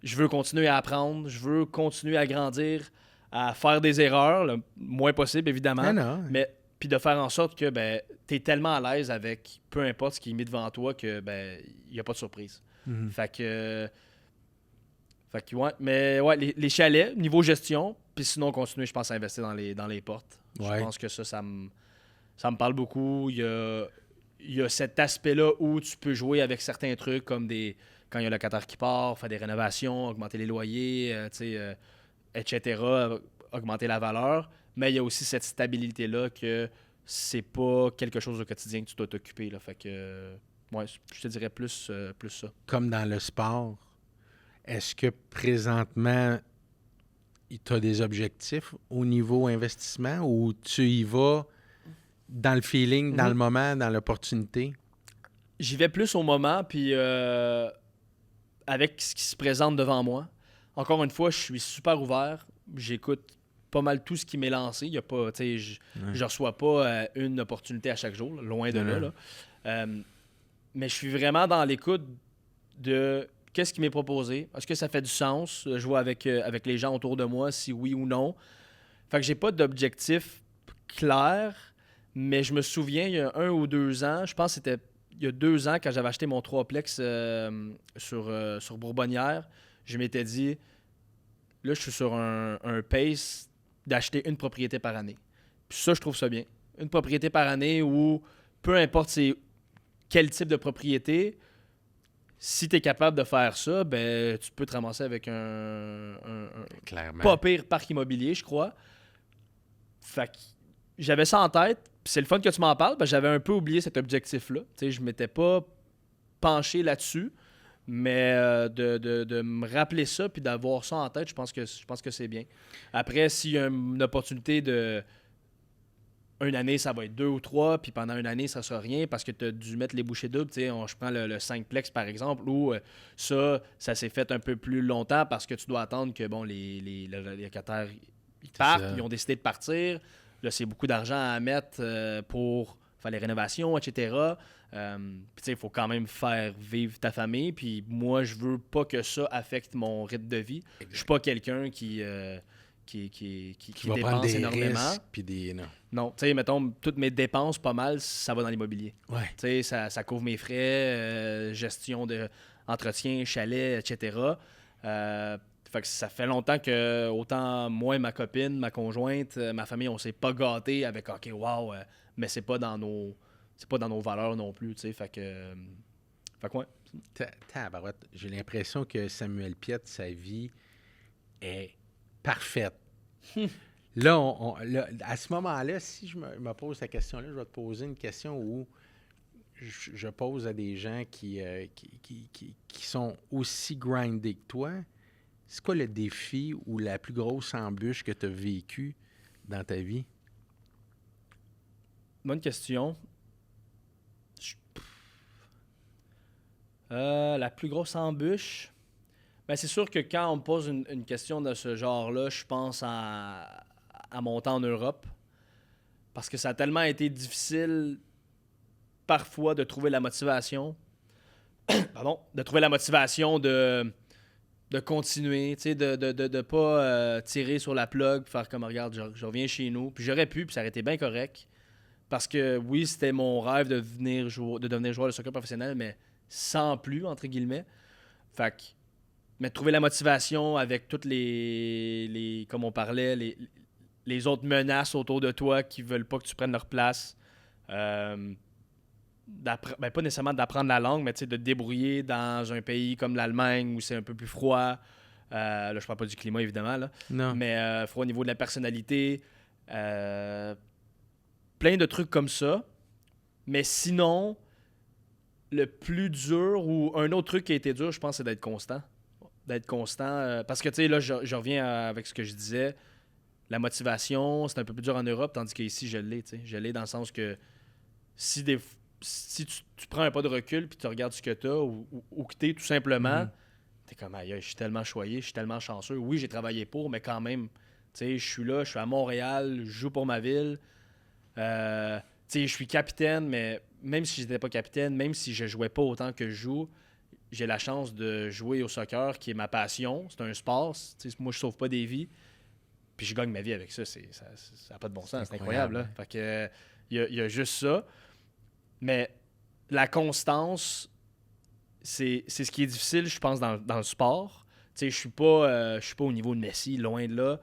je veux continuer à apprendre, je veux continuer à grandir, à faire des erreurs, le moins possible évidemment, mais puis de faire en sorte que ben, tu es tellement à l'aise avec peu importe ce qui est mis devant toi que ben il n'y a pas de surprise. Fait que ouais, mais ouais, les chalets, niveau gestion, puis sinon continuer, je pense, à investir dans les portes. Je pense que ça me parle beaucoup. Il y a cet aspect-là où tu peux jouer avec certains trucs comme quand il y a un locataire qui part, faire des rénovations, augmenter les loyers, etc., augmenter la valeur. Mais il y a aussi cette stabilité-là que c'est pas quelque chose au quotidien que tu dois t'occuper. Là. Fait que, ouais, je te dirais plus ça. Comme dans le sport, est-ce que présentement, tu as des objectifs au niveau investissement ou tu y vas dans le feeling, dans le moment, dans l'opportunité? J'y vais plus au moment, puis avec ce qui se présente devant moi. Encore une fois, je suis super ouvert. J'écoute pas mal tout ce qui m'est lancé. Il y a pas, je reçois pas une opportunité à chaque jour, loin de là. Mais je suis vraiment dans l'écoute de qu'est-ce qui m'est proposé. Est-ce que ça fait du sens? Je vois avec les gens autour de moi si oui ou non. Fait que j'ai pas d'objectif clair, mais je me souviens, il y a 1 ou 2 ans, je pense que c'était il y a 2 ans, quand j'avais acheté mon 3plex sur Bourbonnière, je m'étais dit, là, je suis sur un pace d'acheter une propriété par année. Puis ça, je trouve ça bien. Une propriété par année où, peu importe c'est quel type de propriété, si tu es capable de faire ça, ben tu peux te ramasser avec un pas pire parc immobilier, je crois. Fait que j'avais ça en tête. Puis c'est le fun que tu m'en parles, parce que j'avais un peu oublié cet objectif-là. Tu sais, je m'étais pas penché là-dessus, mais de me rappeler ça puis d'avoir ça en tête, je pense que c'est bien. Après, s'il y a une opportunité de une année, ça va être 2 ou 3, puis pendant une année, ça sera rien parce que tu as dû mettre les bouchées doubles. Tu sais, je prends le 5plex, par exemple, où ça s'est fait un peu plus longtemps parce que tu dois attendre que bon, les locataires ils partent, ils ont décidé de partir. Là, c'est beaucoup d'argent à mettre pour faire les rénovations, etc. Puis, tu sais, il faut quand même faire vivre ta famille. Puis, moi, je veux pas que ça affecte mon rythme de vie. Exact. Je suis pas quelqu'un qui va prendre des énormément. Risques, puis non, tu sais, mettons, toutes mes dépenses, pas mal, ça va dans l'immobilier. Ouais. Tu sais, ça couvre mes frais, gestion d'entretien, chalet, etc. Fait que ça fait longtemps que autant moi et ma copine, ma conjointe, ma famille, on s'est pas gâtés avec OK, wow, mais c'est pas dans nos valeurs non plus, tu sais. Fait que ouais. Tabarouette, j'ai l'impression que Samuel Piette, sa vie est parfaite. Là, là, à ce moment-là, si je me pose la question-là, je vais te poser une question où je pose à des gens qui sont aussi grindés que toi. C'est quoi le défi ou la plus grosse embûche que tu as vécue dans ta vie? Bonne question. La plus grosse embûche? Ben, c'est sûr que quand on me pose une question de ce genre-là, je pense à mon temps en Europe. Parce que ça a tellement été difficile parfois de trouver la motivation. Pardon, de trouver la motivation de continuer, tu sais, de pas tirer sur la plug, faire comme regarde, je reviens chez nous. Puis j'aurais pu, puis ça aurait été bien correct. Parce que oui, c'était mon rêve de devenir joueur de soccer professionnel, mais sans plus, entre guillemets. Fait que, mais trouver la motivation avec toutes les comme on parlait, les autres menaces autour de toi qui veulent pas que tu prennes leur place. Ben, pas nécessairement d'apprendre la langue, mais de te débrouiller dans un pays comme l'Allemagne où c'est un peu plus froid. Là, je parle pas du climat, évidemment, là. Non. Mais froid au niveau de la personnalité. Plein de trucs comme ça. Mais sinon, le plus dur ou un autre truc qui a été dur, je pense, c'est d'être constant. D'être constant. Parce que, tu sais, là, je reviens avec ce que je disais. La motivation, c'est un peu plus dur en Europe, tandis qu'ici, je l'ai. Tu sais. Je l'ai dans le sens que si tu prends un pas de recul puis tu regardes ce que tu as ou que tu es, tout simplement, tu es comme, aïe, je suis tellement choyé, je suis tellement chanceux. Oui, j'ai travaillé pour, mais quand même, tu sais, je suis là, je suis à Montréal, je joue pour ma ville. Tu sais, je suis capitaine, mais même si je n'étais pas capitaine, même si je jouais pas autant que je joue, j'ai la chance de jouer au soccer, qui est ma passion. C'est un sport. Tu sais, moi, je sauve pas des vies. Puis je gagne ma vie avec ça. Ça n'a pas de bon sens. C'est incroyable. Là. Fait que, il y a juste ça. Mais la constance, c'est ce qui est difficile, je pense, dans le sport. Tu sais, je suis pas au niveau de Messi, loin de là.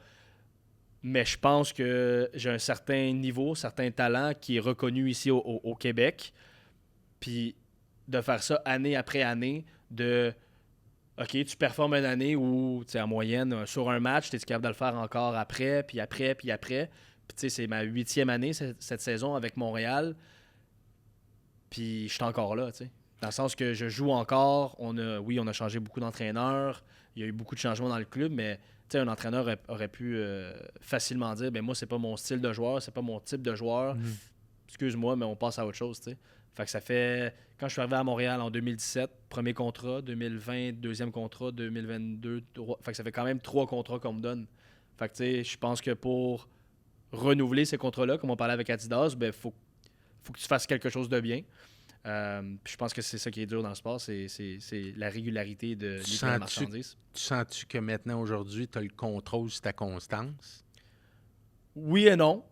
Mais je pense que j'ai un certain niveau, certain talent qui est reconnu ici au Québec. Puis de faire ça année après année, OK, tu performes une année où, tu sais, en moyenne, sur un match, tu es capable de le faire encore après, puis après, puis après. Puis tu sais, c'est ma 8e année cette saison avec Montréal. Puis je suis encore là, tu sais. Dans le sens que je joue encore. On a changé beaucoup d'entraîneurs. Il y a eu beaucoup de changements dans le club, mais tu sais, un entraîneur aurait pu facilement dire, ben moi, c'est pas mon style de joueur, c'est pas mon type de joueur. Excuse-moi, mais on passe à autre chose, tu sais. Fait que ça fait... Quand je suis arrivé à Montréal en 2017, premier contrat, 2020, deuxième contrat, 2022, fait que ça fait quand même 3 contrats qu'on me donne. Fait que tu sais, je pense que pour renouveler ces contrats-là, comme on parlait avec Adidas, ben faut que tu fasses quelque chose de bien. Puis je pense que c'est ça qui est dur dans le sport, c'est la régularité de la marchandise. Tu sens-tu que maintenant, aujourd'hui, tu as le contrôle sur ta constance? Oui et non.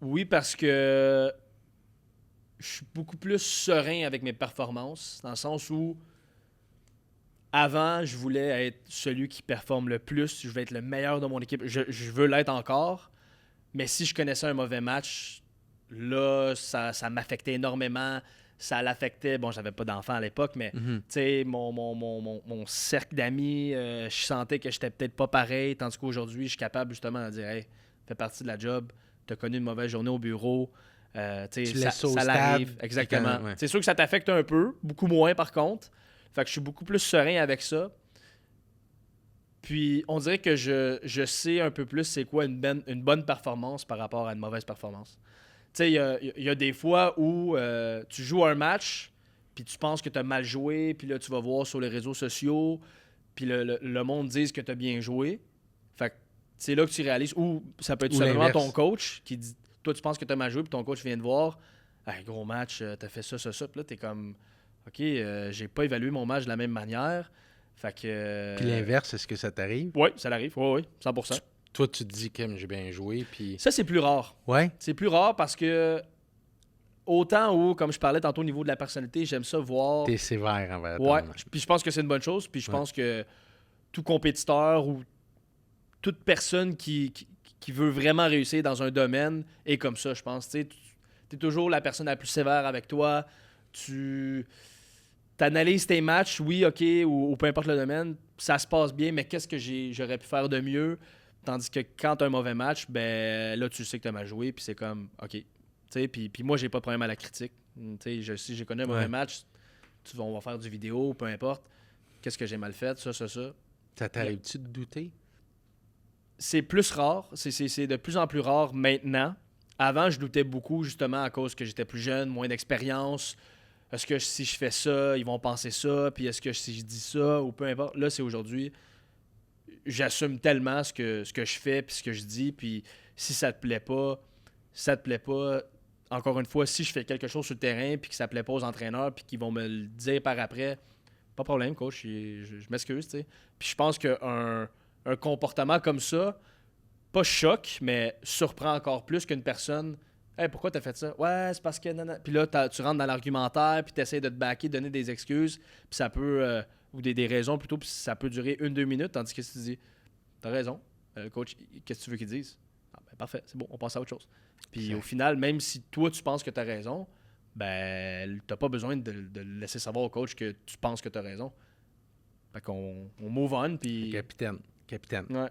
Oui, parce que je suis beaucoup plus serein avec mes performances, dans le sens où avant, je voulais être celui qui performe le plus, je voulais être le meilleur de mon équipe. Je veux l'être encore, mais si je connaissais un mauvais match, là, ça m'affectait énormément. Ça l'affectait. Bon, j'avais pas d'enfant à l'époque, mais tu sais, mon cercle d'amis, je sentais que j'étais peut-être pas pareil, tandis qu'aujourd'hui, je suis capable justement de dire, hey, fais partie de la job, t'as connu une mauvaise journée au bureau. Ça l'arrive. Exactement. Ouais. C'est sûr que ça t'affecte un peu, beaucoup moins par contre. Fait que je suis beaucoup plus serein avec ça. Puis on dirait que je sais un peu plus c'est quoi une bonne performance par rapport à une mauvaise performance. Tu sais, il y a des fois où tu joues un match, puis tu penses que tu as mal joué, puis là tu vas voir sur les réseaux sociaux, puis le monde dit que tu as bien joué. Fait que c'est là que tu réalises. Ou ça peut être tout simplement ton coach qui dit... Toi, tu penses que tu as mal joué, puis ton coach vient te voir. Hey, gros match, t'as fait ça. Puis là, t'es comme, OK, j'ai pas évalué mon match de la même manière. Fait que. Puis l'inverse, est-ce que ça t'arrive? Oui, ça l'arrive. Oui, 100%. Toi, tu te dis que j'ai bien joué. Puis... Ça, c'est plus rare. Ouais. C'est plus rare parce que. Autant où, comme je parlais tantôt au niveau de la personnalité, j'aime ça voir. T'es sévère envers toi. Ouais. Puis je pense que c'est une bonne chose. Puis je pense que tout compétiteur ou toute personne qui veut vraiment réussir dans un domaine est comme ça, je pense. Tu es toujours la personne la plus sévère avec toi. Tu analyses tes matchs, oui, OK, ou peu importe le domaine, ça se passe bien, mais qu'est-ce que j'aurais pu faire de mieux? Tandis que quand tu as un mauvais match, ben là, tu sais que tu as mal joué, puis c'est comme, OK. Puis moi, j'ai pas de problème à la critique. Si j'ai connu un mauvais match, on va faire du vidéo, peu importe. Qu'est-ce que j'ai mal fait, ça. Ça t'arrive-tu de douter? C'est plus rare. C'est de plus en plus rare maintenant. Avant, je doutais beaucoup, justement, à cause que j'étais plus jeune, moins d'expérience. Est-ce que si je fais ça, ils vont penser ça? Puis est-ce que si je dis ça, ou peu importe. Là, c'est aujourd'hui, j'assume tellement ce que je fais puis ce que je dis. Puis si ça te plaît pas, encore une fois, si je fais quelque chose sur le terrain puis que ça plaît pas aux entraîneurs puis qu'ils vont me le dire par après, pas de problème, coach, je m'excuse, tu sais. Puis je pense qu'un comportement comme ça, pas choque, mais surprend encore plus qu'une personne. Hey, pourquoi t'as fait ça? Ouais, c'est parce que... Puis là, tu rentres dans l'argumentaire, puis t'essaies de te backer, de donner des excuses, puis ça peut... ou des raisons plutôt, puis ça peut durer 1-2 minutes, tandis que si tu dis, t'as raison, coach, qu'est-ce que tu veux qu'ils disent? Ah, ben, parfait, c'est bon, on passe à autre chose. Puis au final, même si toi, tu penses que t'as raison, ben, t'as pas besoin de laisser savoir au coach que tu penses que t'as raison. Fait qu'on move on, puis... Capitaine. Ouais.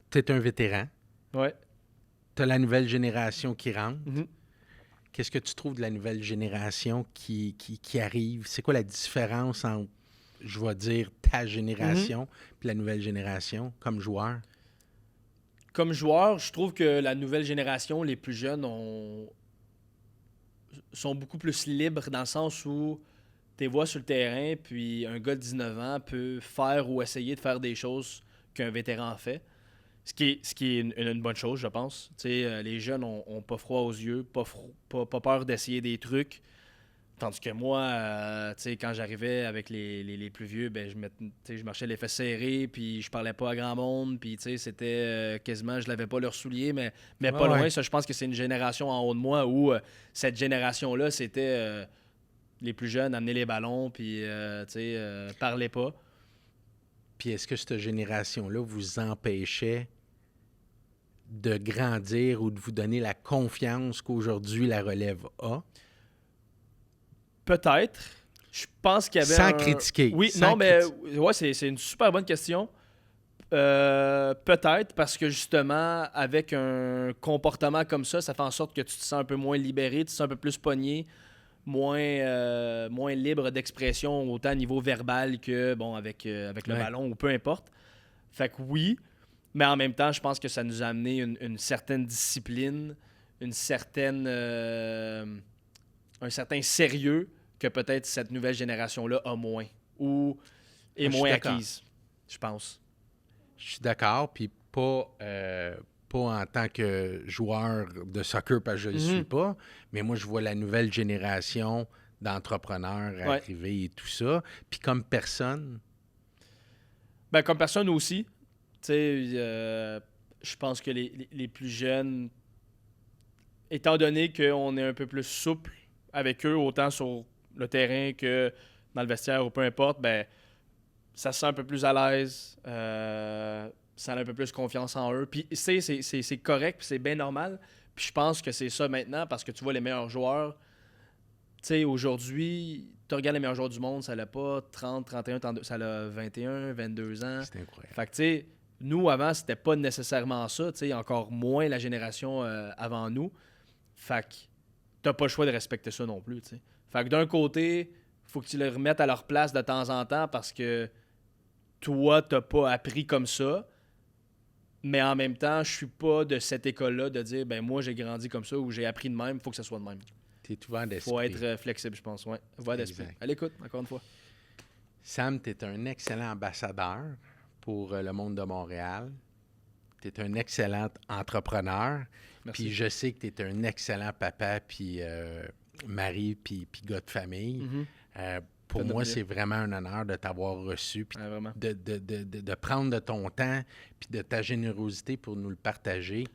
T'es un vétéran. Ouais. T'as la nouvelle génération qui rentre. Mm-hmm. Qu'est-ce que tu trouves de la nouvelle génération qui arrive? C'est quoi la différence entre, je vais dire, ta génération puis la nouvelle génération comme joueur? Comme joueur, je trouve que la nouvelle génération, les plus jeunes, sont beaucoup plus libres dans le sens où tu les vois sur le terrain, puis un gars de 19 ans peut faire ou essayer de faire des choses qu'un vétéran fait. Ce qui est une bonne chose, je pense. Les jeunes n'ont pas froid aux yeux, pas peur d'essayer des trucs. Tandis que moi, quand j'arrivais avec les plus vieux, ben, je marchais les fesses serrées, puis je parlais pas à grand monde, puis c'était quasiment, je lavais pas leurs souliers, mais pas loin. Ça, je pense que c'est une génération en haut de moi où cette génération-là, c'était les plus jeunes, amener les ballons, puis parlaient pas. Puis est-ce que cette génération-là vous empêchait de grandir ou de vous donner la confiance qu'aujourd'hui la relève a? Peut-être. Je pense qu'il y avait Sans critiquer. Oui, mais ouais, c'est une super bonne question. Peut-être parce que justement, avec un comportement comme ça fait en sorte que tu te sens un peu moins libéré, tu te sens un peu plus pogné, moins libre d'expression, autant à niveau verbal que avec le ballon ou peu importe. Fait que oui, mais en même temps, je pense que ça nous a amené une certaine discipline, un certain sérieux que peut-être cette nouvelle génération-là a moins ou est moins acquise, je pense. Je suis d'accord, puis pas en tant que joueur de soccer, parce que je ne le suis pas, mais moi, je vois la nouvelle génération d'entrepreneurs arriver et tout ça. Puis comme personne... Ben, comme personne aussi. Tu sais, je pense que les plus jeunes, étant donné qu'on est un peu plus souple avec eux, autant sur le terrain que dans le vestiaire ou peu importe, ben ça se sent un peu plus à l'aise, ça a un peu plus confiance en eux. Puis c'est correct, puis c'est bien normal. Puis je pense que c'est ça maintenant, parce que tu vois les meilleurs joueurs. Tu sais, aujourd'hui, tu regardes les meilleurs joueurs du monde, ça n'a pas 30, 31, 32, ça a 21, 22 ans. C'est incroyable. Fait que tu sais, nous, avant, c'était pas nécessairement ça, tu sais, encore moins la génération avant nous. Fait que t'as pas le choix de respecter ça non plus, tu sais. Fait que d'un côté, faut que tu les remettes à leur place de temps en temps parce que toi, t'as pas appris comme ça. Mais en même temps, je suis pas de cette école-là de dire, ben moi, j'ai grandi comme ça ou j'ai appris de même, faut que ça soit de même. T'es ouvert d'esprit. Faut être flexible, je pense, ouais. Ouvert d'esprit. À l'écoute, encore une fois. Sam, t'es un excellent ambassadeur pour le monde de Montréal. T'es un excellent entrepreneur. Puis je sais que t'es un excellent papa, puis mari, puis gars de famille. Pour moi, c'est vraiment un honneur de t'avoir reçu, puis de prendre de ton temps, puis de ta générosité pour nous le partager.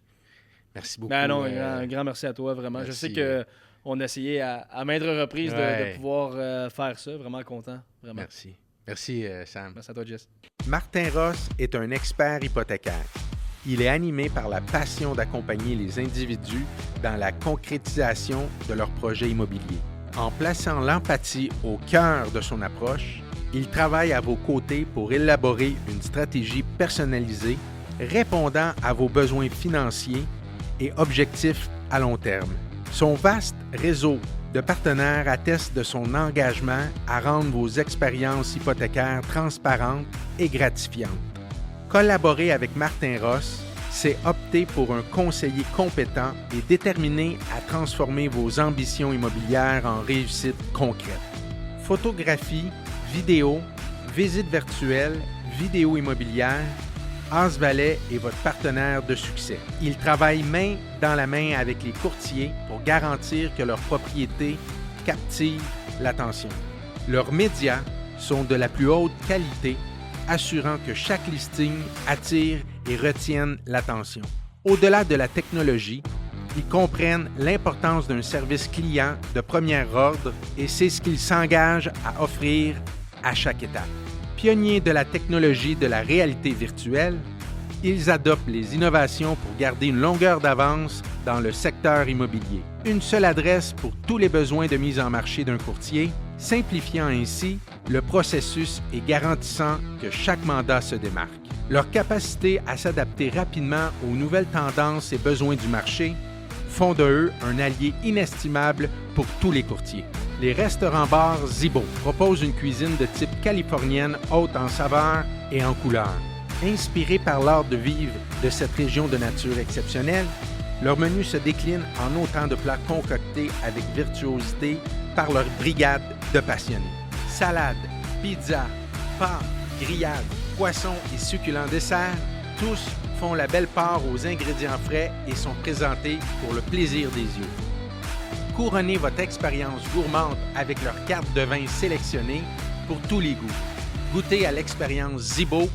Merci beaucoup. Un grand merci à toi, vraiment. Merci. Je sais qu'on a essayé à maintes reprises de pouvoir faire ça. Vraiment content. Vraiment. Merci. Merci, Sam. Merci à toi, Jess. Martin Ross est un expert hypothécaire. Il est animé par la passion d'accompagner les individus dans la concrétisation de leurs projets immobiliers. En plaçant l'empathie au cœur de son approche, il travaille à vos côtés pour élaborer une stratégie personnalisée répondant à vos besoins financiers et objectifs à long terme. Son vaste réseau de partenaires atteste de son engagement à rendre vos expériences hypothécaires transparentes et gratifiantes. Collaborer avec Martin Ross, c'est opter pour un conseiller compétent et déterminé à transformer vos ambitions immobilières en réussite concrète. Photographie, vidéo, visite virtuelle, vidéo immobilière, Asvalet est votre partenaire de succès. Il travaille main dans la main avec les courtiers pour garantir que leurs propriétés captivent l'attention. Leurs médias sont de la plus haute qualité, assurant que chaque listing attire et retienne l'attention. Au-delà de la technologie, ils comprennent l'importance d'un service client de premier ordre et c'est ce qu'ils s'engagent à offrir à chaque étape. Pionniers de la technologie de la réalité virtuelle, ils adoptent les innovations pour garder une longueur d'avance dans le secteur immobilier. Une seule adresse pour tous les besoins de mise en marché d'un courtier, simplifiant ainsi le processus et garantissant que chaque mandat se démarque. Leur capacité à s'adapter rapidement aux nouvelles tendances et besoins du marché font de eux un allié inestimable pour tous les courtiers. Les restaurants-bars Zibo proposent une cuisine de type californienne haute en saveur et en couleur. Inspirés par l'art de vivre de cette région de nature exceptionnelle, leur menu se décline en autant de plats concoctés avec virtuosité par leur brigade de passionnés. Salades, pizzas, pâtes, grillades, poissons et succulents desserts, tous font la belle part aux ingrédients frais et sont présentés pour le plaisir des yeux. Couronnez votre expérience gourmande avec leur carte de vin sélectionnée pour tous les goûts. Goûtez à l'expérience Zibo,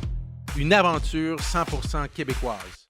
une aventure 100% québécoise.